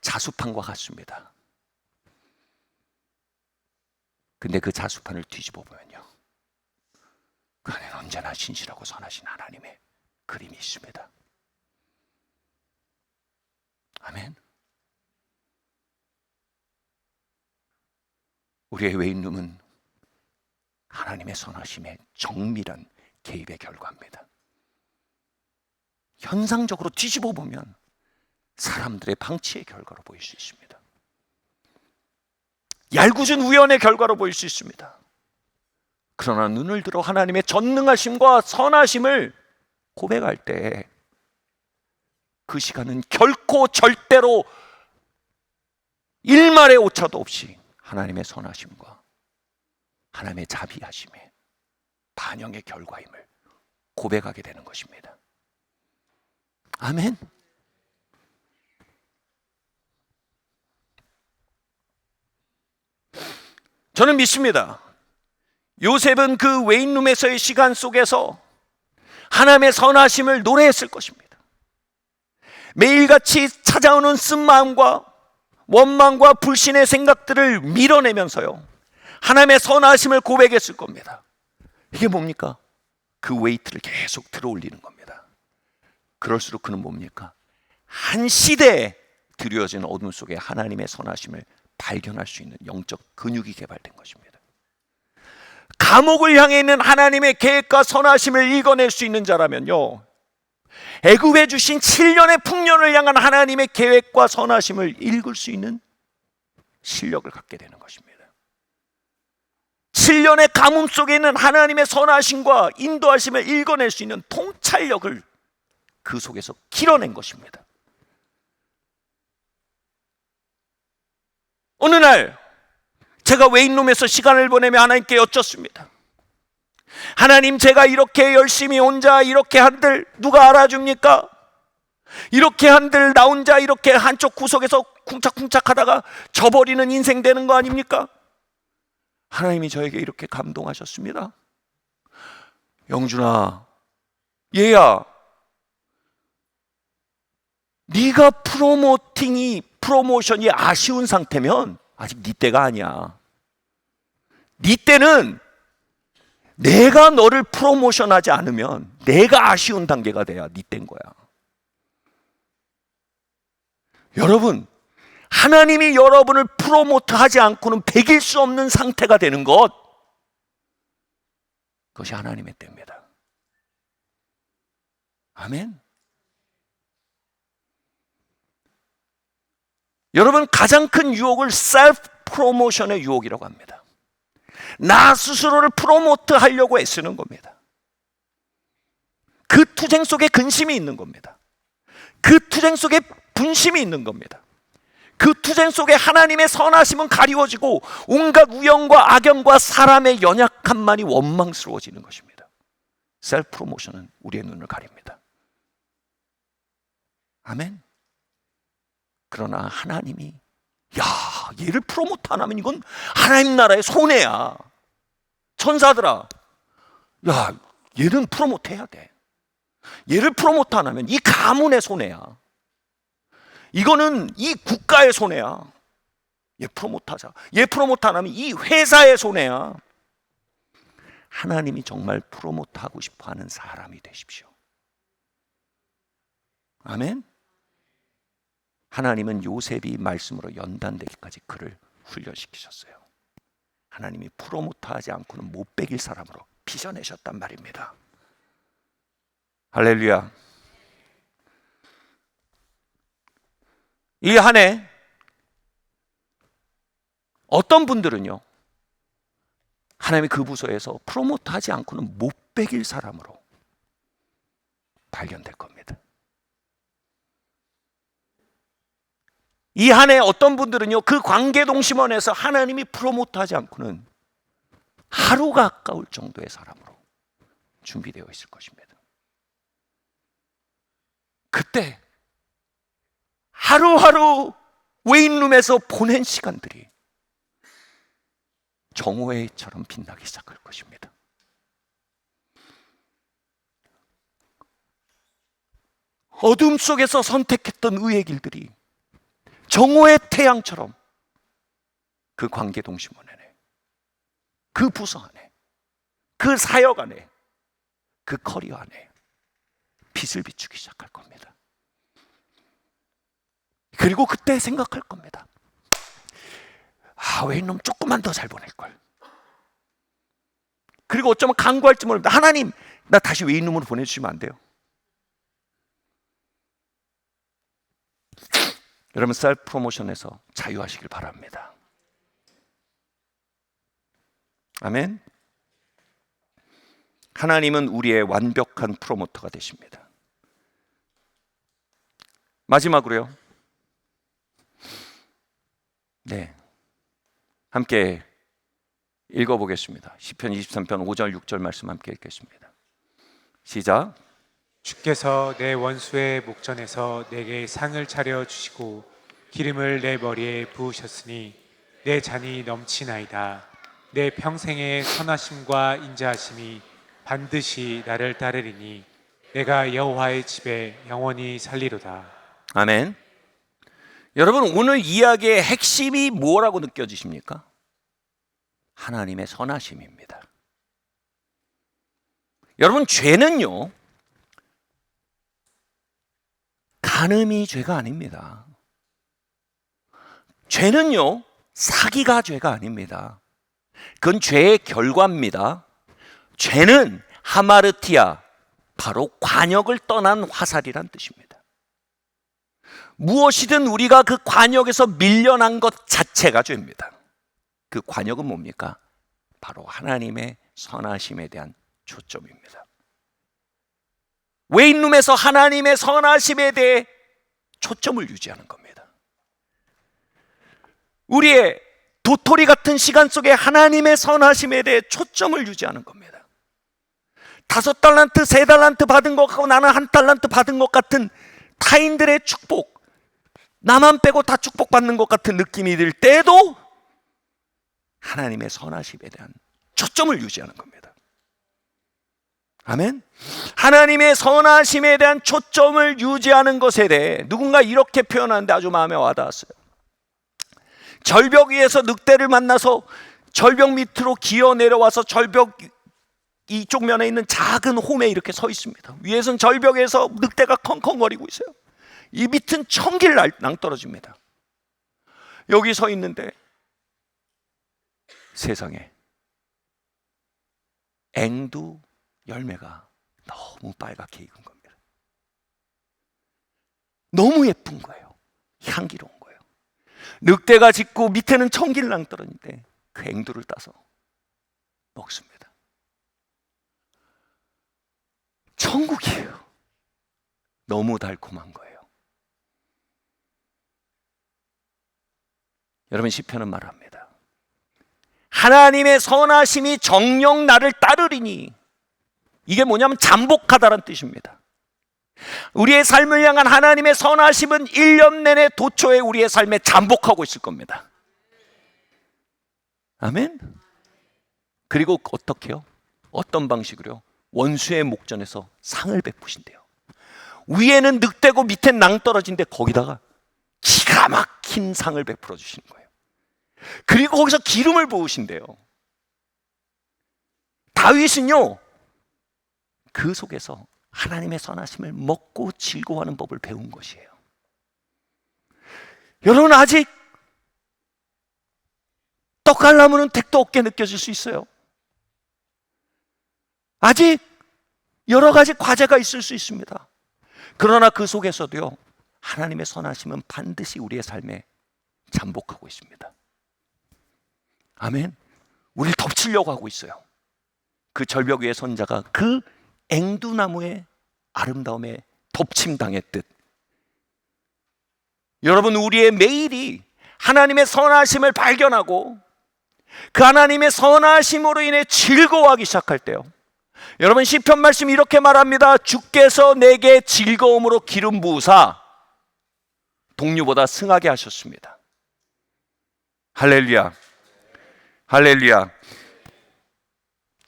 자수판과 같습니다. 근데 그 자수판을 뒤집어 보면요, 그 안에는 언제나 신실하고 선하신 하나님의 그림이 있습니다. 아멘. 우리의 웨인룸은 하나님의 선하심의 정밀한 개입의 결과입니다. 현상적으로 뒤집어 보면 사람들의 방치의 결과로 보일 수 있습니다. 얄궂은 우연의 결과로 보일 수 있습니다. 그러나 눈을 들어 하나님의 전능하심과 선하심을 고백할 때 그 시간은 결코 절대로 일말의 오차도 없이 하나님의 선하심과 하나님의 자비하심의 반영의 결과임을 고백하게 되는 것입니다. 아멘. 저는 믿습니다. 요셉은 그 웨인룸에서의 시간 속에서 하나님의 선하심을 노래했을 것입니다. 매일같이 찾아오는 쓴마음과 원망과 불신의 생각들을 밀어내면서요, 하나님의 선하심을 고백했을 겁니다. 이게 뭡니까? 그 웨이트를 계속 들어올리는 겁니다. 그럴수록 그는 뭡니까? 한 시대에 드리워진 어둠 속에 하나님의 선하심을 발견할 수 있는 영적 근육이 개발된 것입니다. 감옥을 향해 있는 하나님의 계획과 선하심을 읽어낼 수 있는 자라면요, 애굽에 주신 7년의 풍년을 향한 하나님의 계획과 선하심을 읽을 수 있는 실력을 갖게 되는 것입니다. 7년의 가뭄 속에 있는 하나님의 선하심과 인도하심을 읽어낼 수 있는 통찰력을 그 속에서 길어낸 것입니다. 어느 날 제가 외인룸에서 시간을 보내며 하나님께 여쭙습니다. 하나님, 제가 이렇게 열심히 혼자 이렇게 한들 누가 알아줍니까? 이렇게 한들 나 혼자 이렇게 한쪽 구석에서 쿵짝쿵짝 하다가 져버리는 인생 되는 거 아닙니까? 하나님이 저에게 이렇게 감동하셨습니다. 영준아, 얘야, 네가 프로모션이 아쉬운 상태면 아직 네 때가 아니야. 네 때는 내가 너를 프로모션하지 않으면 내가 아쉬운 단계가 돼야 네 때인 거야. 여러분, 하나님이 여러분을 프로모트하지 않고는 배길 수 없는 상태가 되는 것, 그것이 하나님의 때입니다. 아멘. 여러분, 가장 큰 유혹을 셀프 프로모션의 유혹이라고 합니다. 나 스스로를 프로모트 하려고 애쓰는 겁니다. 그 투쟁 속에 근심이 있는 겁니다. 그 투쟁 속에 분심이 있는 겁니다. 그 투쟁 속에 하나님의 선하심은 가리워지고 온갖 우연과 악연과 사람의 연약함만이 원망스러워지는 것입니다. 셀프 프로모션은 우리의 눈을 가립니다. 아멘. 그러나 하나님이, 야, 얘를 프로모트 안 하면 이건 하나님 나라의 손해야. 천사들아, 야, 얘는 프로모트 해야 돼. 얘를 프로모트 안 하면 이 가문의 손해야. 이거는 이 국가의 손해야. 얘 프로모트 하자. 얘 프로모트 안 하면 이 회사의 손해야. 하나님이 정말 프로모트 하고 싶어 하는 사람이 되십시오. 아멘. 하나님은 요셉이 말씀으로 연단되기까지 그를 훈련시키셨어요. 하나님이 프로모트하지 않고는 못 배길 사람으로 빚어내셨단 말입니다. 할렐루야. 이 한 해 어떤 분들은요, 하나님이 그 부서에서 프로모트하지 않고는 못 배길 사람으로 발견될 겁니다. 이 한 해 어떤 분들은요, 그 관계동심원에서 하나님이 프로모트하지 않고는 하루가 아까울 정도의 사람으로 준비되어 있을 것입니다. 그때 하루하루 웨인룸에서 보낸 시간들이 정오의 해처럼 빛나기 시작할 것입니다. 어둠 속에서 선택했던 의의 길들이 정오의 태양처럼 그 관계 동심원 안에, 그 부서 안에, 그 사역 안에, 그 커리어 안에 빛을 비추기 시작할 겁니다. 그리고 그때 생각할 겁니다. 아, 왜 이놈 조금만 더 잘 보낼걸. 그리고 어쩌면 간구할지 모릅니다. 하나님, 나 다시 왜 이놈으로 보내주시면 안 돼요? 여러분, 셀프 프로모션에서 자유하시길 바랍니다. 아멘. 하나님은 우리의 완벽한 프로모터가 되십니다. 마지막으로요, 네, 함께 읽어보겠습니다. 시편 23편 5절 6절 말씀 함께 읽겠습니다. 시작. 주께서 내 원수의 목전에서 내게 상을 차려 주시고 기름을 내 머리에 부으셨으니 내 잔이 넘치나이다. 내 평생의 선하심과 인자하심이 반드시 나를 따르리니 내가 여호와의 집에 영원히 살리로다. 아멘. 여러분, 오늘 이야기의 핵심이 뭐라고 느껴지십니까? 하나님의 선하심입니다. 여러분, 죄는요, 간음이 죄가 아닙니다. 죄는요, 사기가 죄가 아닙니다. 그건 죄의 결과입니다. 죄는 하마르티아, 바로 관역을 떠난 화살이란 뜻입니다. 무엇이든 우리가 그 관역에서 밀려난 것 자체가 죄입니다. 그 관역은 뭡니까? 바로 하나님의 선하심에 대한 초점입니다. 웨인룸에서 하나님의 선하심에 대해 초점을 유지하는 겁니다. 우리의 도토리 같은 시간 속에 하나님의 선하심에 대해 초점을 유지하는 겁니다. 5달란트, 3달란트 받은 것 같고 나는 1달란트 받은 것 같은 타인들의 축복, 나만 빼고 다 축복받는 것 같은 느낌이 들 때도 하나님의 선하심에 대한 초점을 유지하는 겁니다. 아멘. 하나님의 선하심에 대한 초점을 유지하는 것에 대해 누군가 이렇게 표현하는데 아주 마음에 와닿았어요. 절벽 위에서 늑대를 만나서 절벽 밑으로 기어 내려와서 절벽 이쪽 면에 있는 작은 홈에 이렇게 서 있습니다. 위에서는 절벽에서 늑대가 컹컹거리고 있어요. 이 밑은 천길 낭떠러집니다. 여기 서 있는데 세상에 앵두 열매가 너무 빨갛게 익은 겁니다. 너무 예쁜 거예요. 향기로운 거예요. 늑대가 짖고 밑에는 청길랑 떨어지는데 그 앵두를 따서 먹습니다. 천국이에요. 너무 달콤한 거예요. 여러분, 시편은 말합니다. 하나님의 선하심이 정녕 나를 따르리니, 이게 뭐냐면 잠복하다란 뜻입니다. 우리의 삶을 향한 하나님의 선하심은 1년 내내 도처에 우리의 삶에 잠복하고 있을 겁니다. 아멘. 그리고 어떻게 해요? 어떤 방식으로요? 원수의 목전에서 상을 베푸신대요. 위에는 늑대고 밑엔 낭떠러진데 거기다가 기가 막힌 상을 베풀어 주시는 거예요. 그리고 거기서 기름을 부으신대요. 다윗은요, 그 속에서 하나님의 선하심을 먹고 즐거워하는 법을 배운 것이에요. 여러분, 아직 떡갈나무는 택도 없게 느껴질 수 있어요. 아직 여러 가지 과제가 있을 수 있습니다. 그러나 그 속에서도요, 하나님의 선하심은 반드시 우리의 삶에 잠복하고 있습니다. 아멘. 우리를 덮치려고 하고 있어요. 그 절벽 위의 선자가 그 앵두나무의 아름다움에 덮침당했듯, 여러분, 우리의 매일이 하나님의 선하심을 발견하고 그 하나님의 선하심으로 인해 즐거워하기 시작할 때요, 여러분, 시편 말씀 이렇게 말합니다. 주께서 내게 즐거움으로 기름 부으사 동류보다 승하게 하셨습니다. 할렐루야, 할렐루야.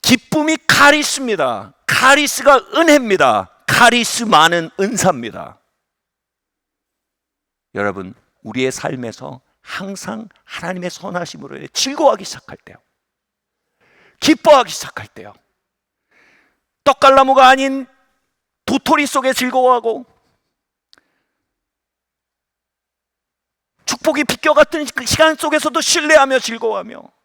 기쁨이 카리스입니다. 카리스가 은혜입니다. 카리스마는 은사입니다. 여러분, 우리의 삶에서 항상 하나님의 선하심으로 인해 즐거워하기 시작할 때요, 기뻐하기 시작할 때요, 떡갈나무가 아닌 도토리 속에 즐거워하고 축복이 비껴갔던 그 시간 속에서도 신뢰하며 즐거워하며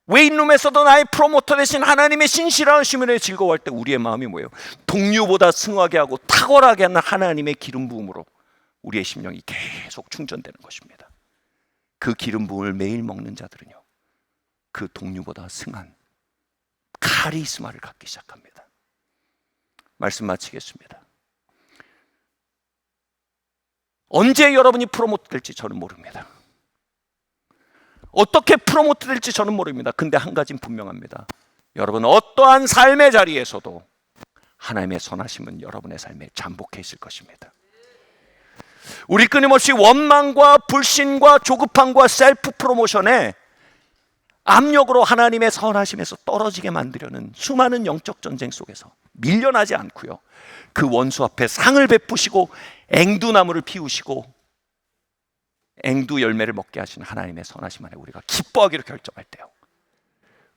웨인룸에서도 나의 프로모터 대신 하나님의 신실하심을 즐거워할 때 우리의 마음이 뭐예요? 동류보다 승하게 하고 탁월하게 하는 하나님의 기름 부음으로 우리의 심령이 계속 충전되는 것입니다. 그 기름 부음을 매일 먹는 자들은요, 그 동류보다 승한 카리스마를 갖기 시작합니다. 말씀 마치겠습니다. 언제 여러분이 프로모트 될지 저는 모릅니다. 어떻게 프로모트 될지 저는 모릅니다. 근데 한 가지는 분명합니다. 여러분, 어떠한 삶의 자리에서도 하나님의 선하심은 여러분의 삶에 잠복해 있을 것입니다. 우리 끊임없이 원망과 불신과 조급함과 셀프 프로모션에 압력으로 하나님의 선하심에서 떨어지게 만들려는 수많은 영적 전쟁 속에서 밀려나지 않고요, 그 원수 앞에 상을 베푸시고 앵두나무를 피우시고 앵두 열매를 먹게 하시는 하나님의 선하심 안에 우리가 기뻐하기로 결정할 때요,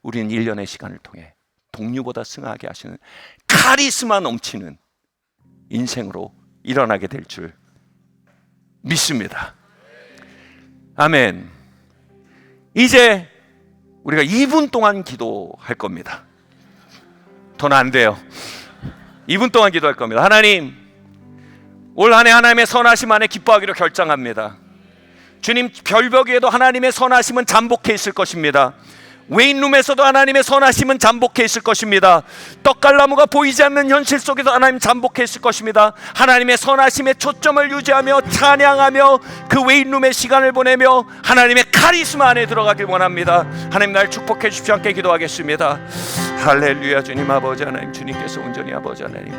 우리는 1년의 시간을 통해 동류보다 승하게 하시는 카리스마 넘치는 인생으로 일어나게 될 줄 믿습니다. 아멘. 이제 우리가 2분 동안 기도할 겁니다. 더는 안 돼요. 2분 동안 기도할 겁니다. 하나님, 올 한 해 하나님의 선하심 안에 기뻐하기로 결정합니다. 주님, 별벽 위에도 하나님의 선하심은 잠복해 있을 것입니다. 웨인룸에서도 하나님의 선하심은 잠복해 있을 것입니다. 떡갈나무가 보이지 않는 현실 속에서 하나님 잠복해 있을 것입니다. 하나님의 선하심에 초점을 유지하며 찬양하며 그 웨인룸의 시간을 보내며 하나님의 카리스마 안에 들어가길 원합니다. 하나님, 날 축복해 주십시오. 함께 기도하겠습니다. 할렐루야. 주님 아버지 하나님, 주님께서 온전히 아버지 하나님,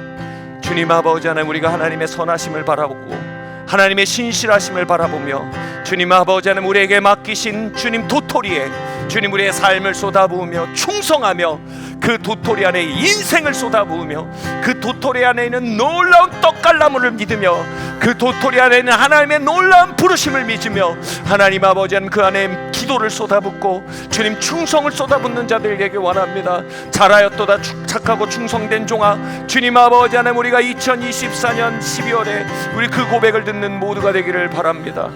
주님 아버지 하나님, 우리가 하나님의 선하심을 바라보고 하나님의 신실하심을 바라보며 주님 아버지 하나님, 우리에게 맡기신 주님 도토리에 주님 우리의 삶을 쏟아부으며 충성하며 그 도토리 안에 인생을 쏟아부으며 그 도토리 안에 있는 놀라운 떡갈나무를 믿으며 그 도토리 안에 있는 하나님의 놀라운 부르심을 믿으며 하나님 아버지 하나님, 그 안에 기도를 쏟아붓고 주님 충성을 쏟아붓는 자들에게 원합니다. 잘하였도다 착하고 충성된 종아, 주님 아버지 하나님, 우리가 2024년 12월에 우리 그 고백을 듣는 모두가 되기를 바랍니다.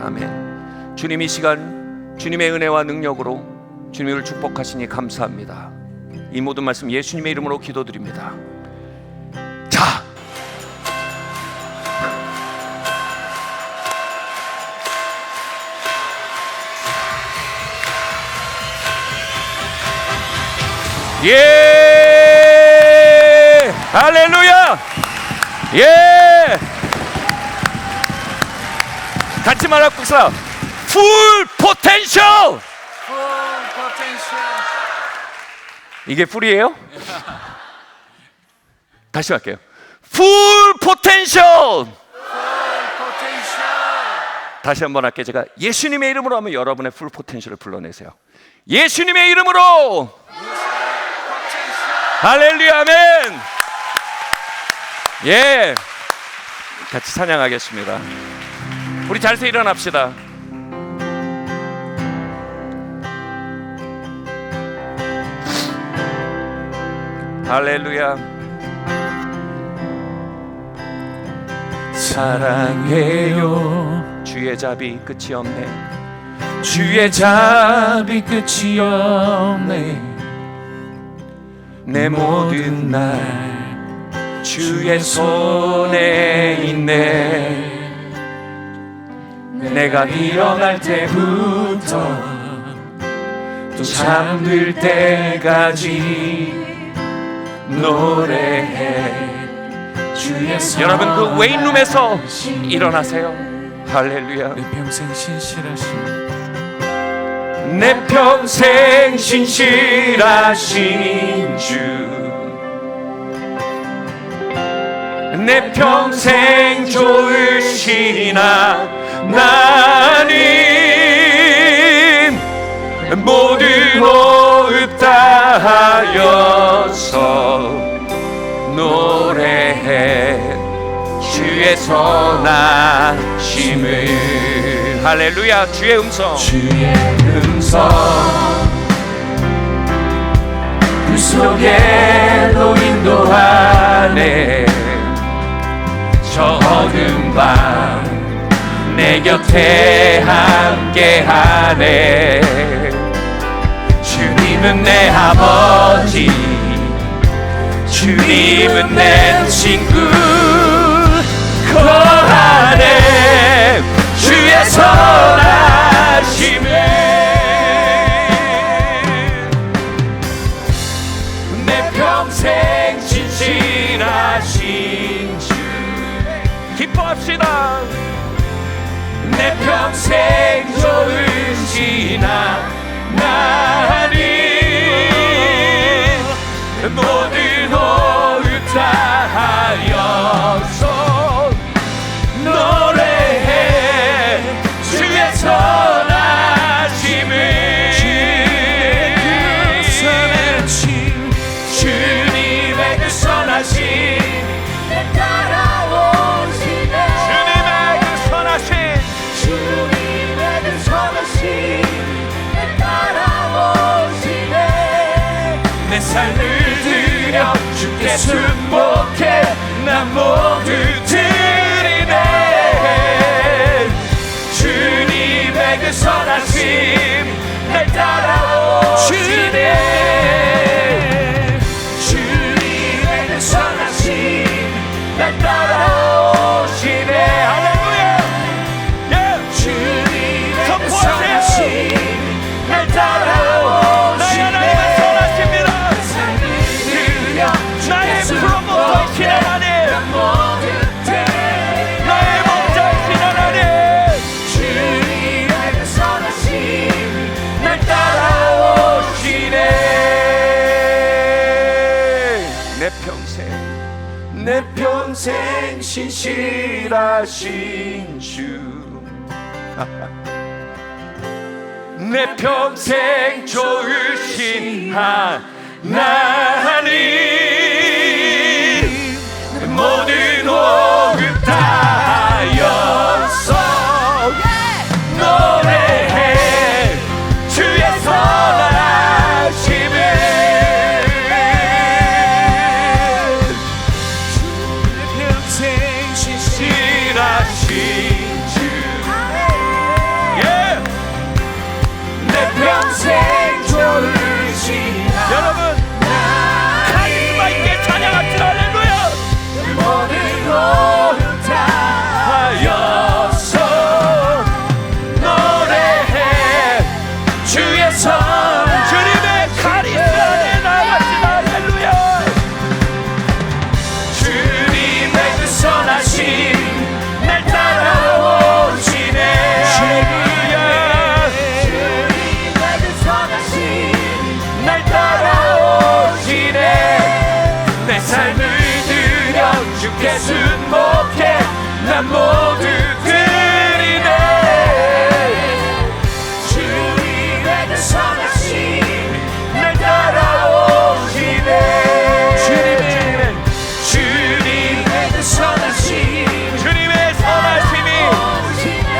아멘. 주님, 이 시간 주님의 은혜와 능력으로 주님을 축복하시니 감사합니다. 이 모든 말씀 예수님의 이름으로 기도드립니다. 자, 예, 할렐루야, 예, 같이 말합시다. 풀 포텐셜. 이게 풀이에요? 다시 할게요. 풀 포텐셜. 다시 한번 할게요. 제가 예수님의 이름으로 하면 여러분의 풀 포텐셜을 불러내세요. 예수님의 이름으로. 할렐루야, 아멘. 예, 같이 찬양하겠습니다. 우리 잘서 일어납시다. 할렐루야. 사랑해요. 주의 자비 끝이 없네. 주의 자비 끝이 없네. 내 모든 날 주의 손에 있네. 내가 일어날 때부터 또 잠들 때까지 노래해. 주의 여러분, 그 웨인룸에서 일어나세요. 할렐루야. 내 평생 신실하신 내 평생 신실하신 주, 내 평생 좋으신 하나님, 모든 호흡 다하여서 노래해 주의 선하심을. 할렐루야. 주의 음성, 주의 음성 그 속에도 인도하네. 저 어두운 밤 내 곁에 함께하네. 주님은 내 아버지, 주님은 내 친구. 거하네 주의 선하심을. 내 평생 진실하신 주, 기뻐합시다. 내 평생 좋으신 하나님, 모든 호흡 다하여서 노래해 주의 선하심을. 주님의 그 선하심 내 따라오시네. 주님의 그 선하심, 주님의 그 선하심 내 따라오시네. 내 삶을 주께 순복해 난 모두 드리네. 신실하신 주 내 평생 좋으신 하나님 모든 호흡 다하여서 노래해 주의 선하심을 평생 신실하신 주 내 평생 좋으신 여러분 카리스마 있게 찬양합시다. 할렐루야. 모든 호흡 하여서 노래해 주의 선 주님의 카리스마에 나갑시다. 할렐루야. 주님의 그 선하심 날 따라오시네. 주님의 그 선하심 날 따라오시네. 내 삶을 드려 주께 순복해 난 모두 드리네. 주님의 그 선하심 날 따라오시네. 주님의 그 선하심 주님의 선하심이 오시네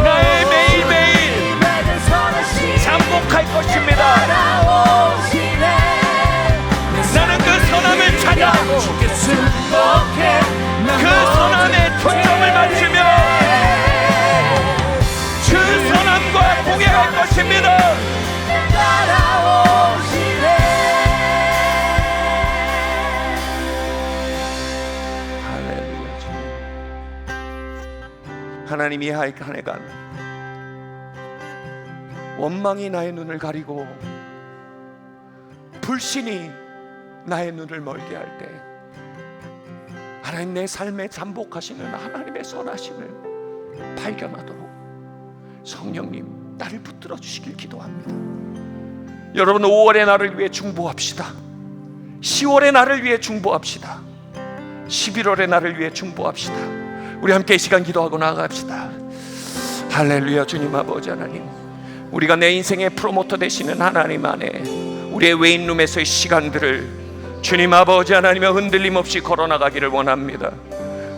나의 매일매일 주님의 그 선하심 잠복할 것입니다. 따라오시네 나는 그 선함을 찬양하고 그 선함에 초점을 맞추며 그 선함과 공예할 것입니다. 따라오시네 할렐루야. 하나님이 한 해간 원망이 나의 눈을 가리고 불신이 나의 눈을 멀게 할 때 하나님 내 삶에 잠복하시는 하나님의 선하심을 발견하도록 성령님 나를 붙들어 주시길 기도합니다. 여러분 5월의 나를 위해 중보합시다. 10월의 나를 위해 중보합시다. 11월의 나를 위해 중보합시다. 우리 함께 이 시간 기도하고 나아갑시다. 할렐루야. 주님 아버지 하나님, 우리가 내 인생의 프로모터 되시는 하나님 안에 우리의 웨인룸에서의 시간들을 주님 아버지 하나님의 흔들림 없이 걸어나가기를 원합니다.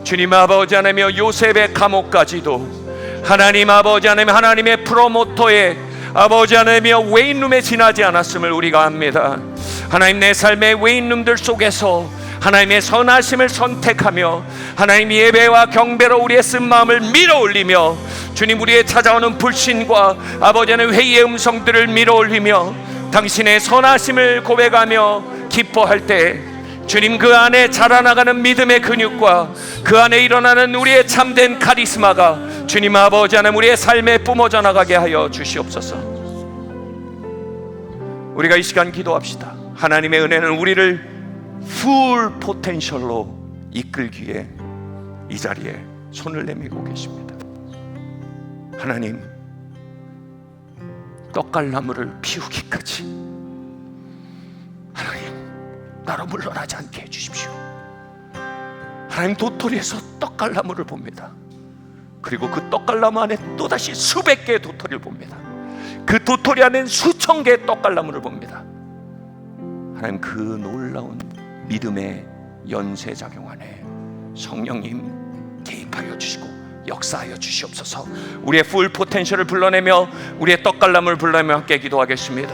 주님 아버지 하나님의 요셉의 감옥까지도 하나님 아버지 하나님 하나님의 프로모터의 아버지 하나님의 웨인룸에 지나지 않았음을 우리가 압니다. 하나님 내 삶의 웨인룸들 속에서 하나님의 선하심을 선택하며 하나님 예배와 경배로 우리의 쓴 마음을 밀어올리며 주님 우리의 찾아오는 불신과 아버지 하나님 회의의 음성들을 밀어올리며 당신의 선하심을 고백하며 기뻐할 때 주님 그 안에 자라나가는 믿음의 근육과 그 안에 일어나는 우리의 참된 카리스마가 주님 아버지 하나님 우리의 삶에 뿜어져 나가게 하여 주시옵소서. 우리가 이 시간 기도합시다. 하나님의 은혜는 우리를 풀 포텐셜로 이끌기에 이 자리에 손을 내밀고 계십니다. 하나님 떡갈나무를 피우기까지 하나님 나로 물러나지 않게 해주십시오. 하나님 도토리에서 떡갈나무를 봅니다. 그리고 그 떡갈나무 안에 또다시 수백 개의 도토리를 봅니다. 그 도토리 안엔 수천 개의 떡갈나무를 봅니다. 하나님 그 놀라운 믿음의 연쇄작용 안에 성령님 개입하여 주시고 역사하여 주시옵소서. 우리의 풀 포텐셜을 불러내며 우리의 떡갈나무를 불러내며 함께 기도하겠습니다.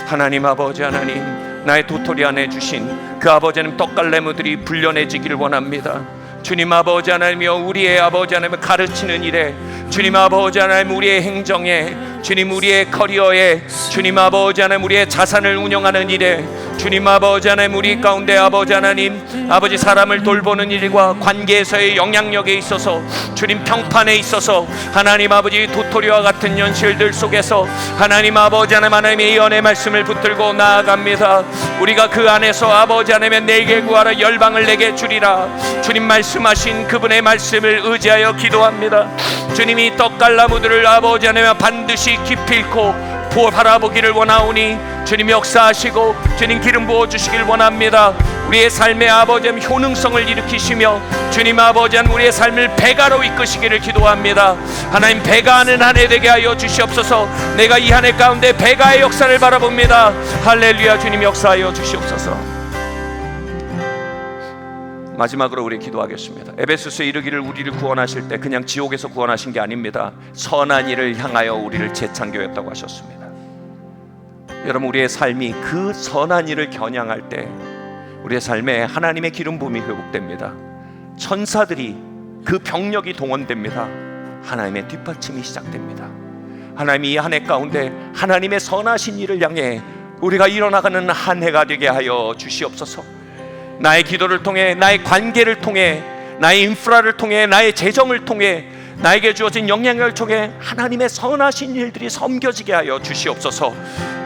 하나님 아버지 하나님, 나의 도토리 안에 주신 그 아버지 하나님 떡갈나무들이 불려내지기를 원합니다. 주님 아버지 하나님이여, 우리의 아버지 하나님을 가르치는 일에, 주님 아버지 하나님 우리의 행정에, 주님 우리의 커리어에, 주님 아버지 하나님 우리의 자산을 운영하는 일에, 주님 아버지 하나님 우리 가운데 아버지 하나님 아버지 사람을 돌보는 일과 관계에서의 영향력에 있어서, 주님 평판에 있어서 하나님 아버지 도토리와 같은 현실들 속에서 하나님 아버지 하나님의 연의 말씀을 붙들고 나아갑니다. 우리가 그 안에서 아버지 하나님의 내게 구하라 열방을 내게 주리라 주님 말씀하신 그분의 말씀을 의지하여 기도합니다. 주님이 떡갈나무들을 아버지 하나님 반드시 기필코 바라보기를 원하오니 주님 역사하시고 주님 기름 부어주시길 원합니다. 우리의 삶의 아버지 하나님 효능성을 일으키시며 주님 아버지 하나님 우리의 삶을 배가로 이끄시기를 기도합니다. 하나님 배가하는 한 해 되게 하여 주시옵소서. 내가 이 한 해 가운데 배가의 역사를 바라봅니다. 할렐루야. 주님 역사하여 주시옵소서. 마지막으로 우리 기도하겠습니다. 에베소서에 이르기를 우리를 구원하실 때 그냥 지옥에서 구원하신 게 아닙니다. 선한 일을 향하여 우리를 재창조했다고 하셨습니다. 여러분, 우리의 삶이 그 선한 일을 겨냥할 때 우리의 삶에 하나님의 기름 부음이 회복됩니다. 천사들이 그 병력이 동원됩니다. 하나님의 뒷받침이 시작됩니다. 하나님이 이 한 해 가운데 하나님의 선하신 일을 향해 우리가 일어나가는 한 해가 되게 하여 주시옵소서. 나의 기도를 통해, 나의 관계를 통해, 나의 인프라를 통해, 나의 재정을 통해, 나에게 주어진 영향력을 통해 하나님의 선하신 일들이 섬겨지게 하여 주시옵소서.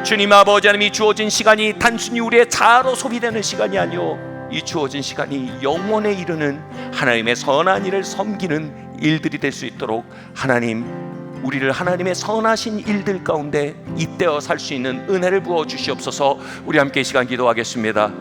주님 아버지 하나님이 주어진 시간이 단순히 우리의 자아로 소비되는 시간이 아니오, 이 주어진 시간이 영원에 이르는 하나님의 선한 일을 섬기는 일들이 될 수 있도록 하나님, 우리를 하나님의 선하신 일들 가운데 잇대어 살 수 있는 은혜를 부어 주시옵소서. 우리 함께 이 시간 기도하겠습니다.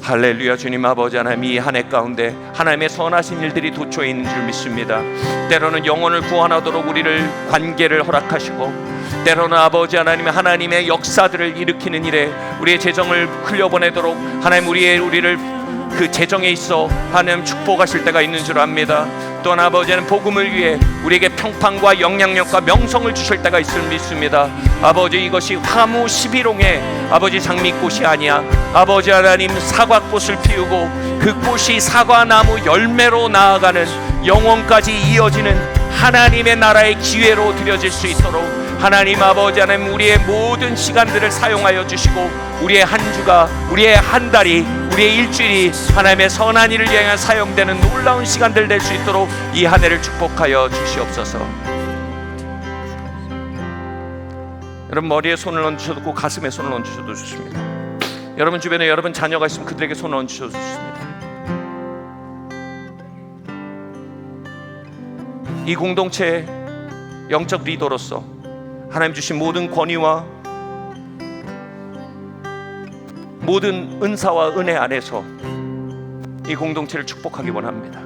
할렐루야. 주님 아버지 하나님, 이 한 해 가운데 하나님의 선하신 일들이 도처에 있는 줄 믿습니다. 때로는 영혼을 구원하도록 우리를 관계를 허락하시고, 때로는 아버지 하나님 하나님의 역사들을 일으키는 일에 우리의 재정을 흘려보내도록 하나님 우리를 그 재정에 있어 하나님 축복하실 때가 있는 줄 압니다. 또한 아버지는 복음을 위해 우리에게 평판과 영향력과 명성을 주실 때가 있을 믿습니다. 아버지, 이것이 화무 11홍의 아버지 장미꽃이 아니야. 아버지 하나님 사과꽃을 피우고 그 꽃이 사과나무 열매로 나아가는 영원까지 이어지는 하나님의 나라의 기회로 드려질 수 있도록 하나님 아버지 하나님 우리의 모든 시간들을 사용하여 주시고, 우리의 한 주가, 우리의 한 달이, 우리의 일주일이 하나님의 선한 일을 위해 사용되는 놀라운 시간들 될 수 있도록 이 한 해를 축복하여 주시옵소서. 여러분, 머리에 손을 얹으셔도 좋고 가슴에 손을 얹으셔도 좋습니다. 여러분 주변에 여러분 자녀가 있으면 그들에게 손을 얹으셔도 좋습니다. 이 공동체의 영적 리더로서 하나님 주신 모든 권위와 모든 은사와 은혜 안에서 이 공동체를 축복하기 원합니다.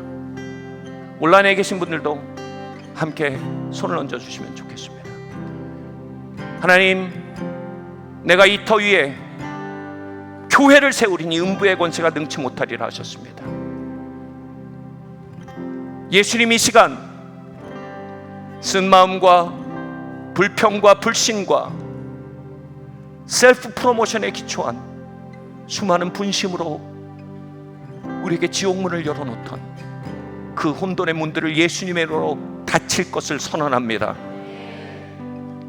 온라인에 계신 분들도 함께 손을 얹어주시면 좋겠습니다. 하나님, 내가 이 터 위에 교회를 세우리니 음부의 권세가 능치 못하리라 하셨습니다. 예수님 이 시간 쓴 마음과 불평과 불신과 셀프 프로모션에 기초한 수많은 분심으로 우리에게 지옥문을 열어놓던 그 혼돈의 문들을 예수님의 이름으로 닫힐 것을 선언합니다.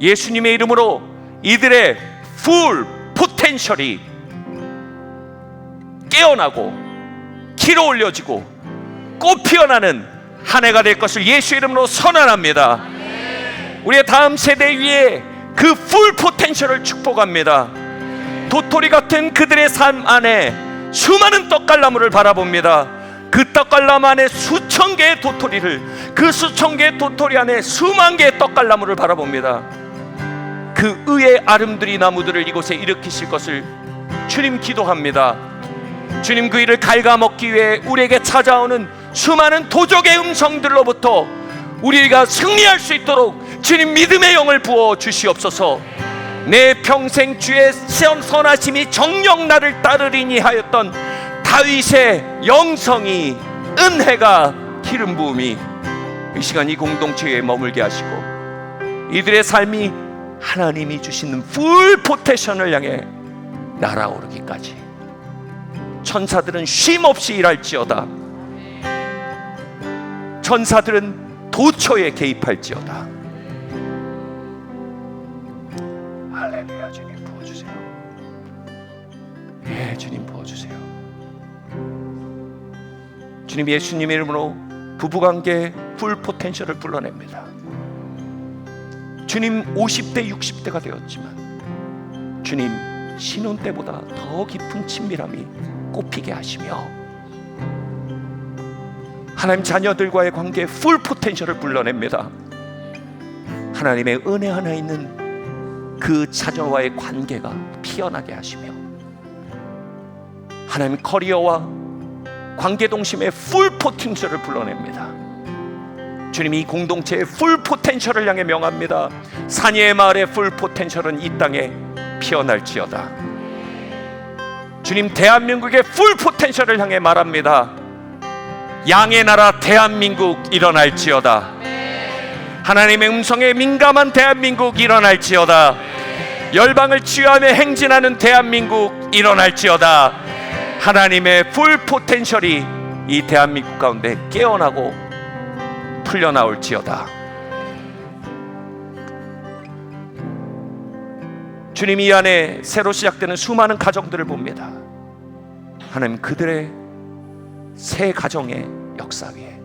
예수님의 이름으로 이들의 풀 포텐셜이 깨어나고 키로 올려지고 꽃 피어나는 한 해가 될 것을 예수 이름으로 선언합니다. 우리의 다음 세대 위에 그 풀 포텐셜을 축복합니다. 도토리 같은 그들의 삶 안에 수많은 떡갈나무를 바라봅니다. 그 떡갈나무 안에 수천 개의 도토리를, 그 수천 개의 도토리 안에 수만 개의 떡갈나무를 바라봅니다. 그 의의 아름드리 나무들을 이곳에 일으키실 것을 주님 기도합니다. 주님, 그 일을 갉아먹기 위해 우리에게 찾아오는 수많은 도적의 음성들로부터 우리가 승리할 수 있도록 주님 믿음의 영을 부어 주시옵소서. 내 평생 주의 선하심이 정녕 나를 따르리니 하였던 다윗의 영성이, 은혜가, 기름 부음이 이 시간 이 공동체에 머물게 하시고, 이들의 삶이 하나님이 주시는 풀 포텐션을 향해 날아오르기까지 천사들은 쉼 없이 일할지어다. 천사들은 도처에 개입할지어다. 할렐루야. 주님 부어주세요. 예, 주님 부어주세요. 주님, 예수님의 이름으로 부부관계 풀 포텐셜을 불러냅니다. 주님, 50대 60대가 되었지만 주님, 신혼 때보다 더 깊은 친밀함이 꽃피게 하시며 하나님 자녀들과의 관계에 풀 포텐셜을 불러냅니다. 하나님의 은혜 하나 있는 그 자녀와의 관계가 피어나게 하시며 하나님 커리어와 관계동심의 풀 포텐셜을 불러냅니다. 주님, 이 공동체의 풀 포텐셜을 향해 명합니다. 산이의 마을의 풀 포텐셜은 이 땅에 피어날지어다. 주님, 대한민국의 풀 포텐셜을 향해 말합니다. 양의 나라 대한민국 일어날지어다. 하나님의 음성에 민감한 대한민국 일어날지어다. 열방을 치유하며 행진하는 대한민국 일어날지어다. 하나님의 풀 포텐셜이 이 대한민국 가운데 깨어나고 풀려나올지어다. 주님, 이 안에 새로 시작되는 수많은 가정들을 봅니다. 하나님, 그들의 새 가정의 역사 위에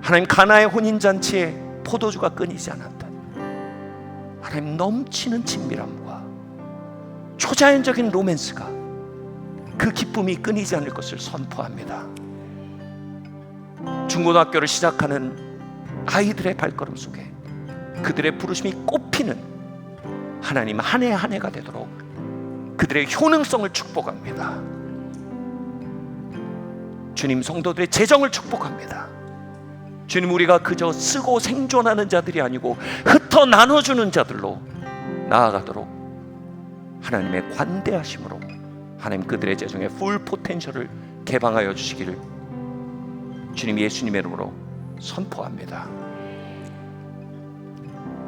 하나님, 가나의 혼인잔치에 포도주가 끊이지 않았다. 하나님, 넘치는 친밀함과 초자연적인 로맨스가 그 기쁨이 끊이지 않을 것을 선포합니다. 중고등학교를 시작하는 아이들의 발걸음 속에 그들의 부르심이 꽃피는 하나님 한 해 한 해가 되도록 그들의 효능성을 축복합니다. 주님, 성도들의 재정을 축복합니다. 주님, 우리가 그저 쓰고 생존하는 자들이 아니고 흩어 나눠주는 자들로 나아가도록 하나님의 관대하심으로 하나님 그들의 재정의 풀 포텐셜을 개방하여 주시기를 주님 예수님의 이름으로 선포합니다.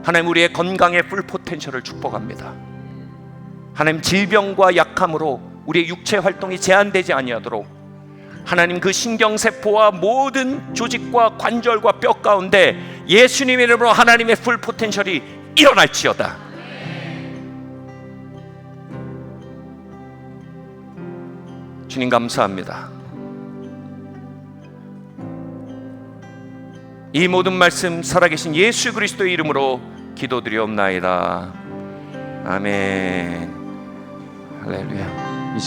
하나님, 우리의 건강의 풀 포텐셜을 축복합니다. 하나님, 질병과 약함으로 우리의 육체 활동이 제한되지 아니하도록 하나님 그 신경세포와 모든 조직과 관절과 뼈 가운데 예수님의 이름으로 하나님의 풀 포텐셜이 일어날지어다. 주님, 감사합니다. 이 모든 말씀 살아계신 예수 그리스도의 이름으로 기도드리옵나이다. 아멘. 할렐루야.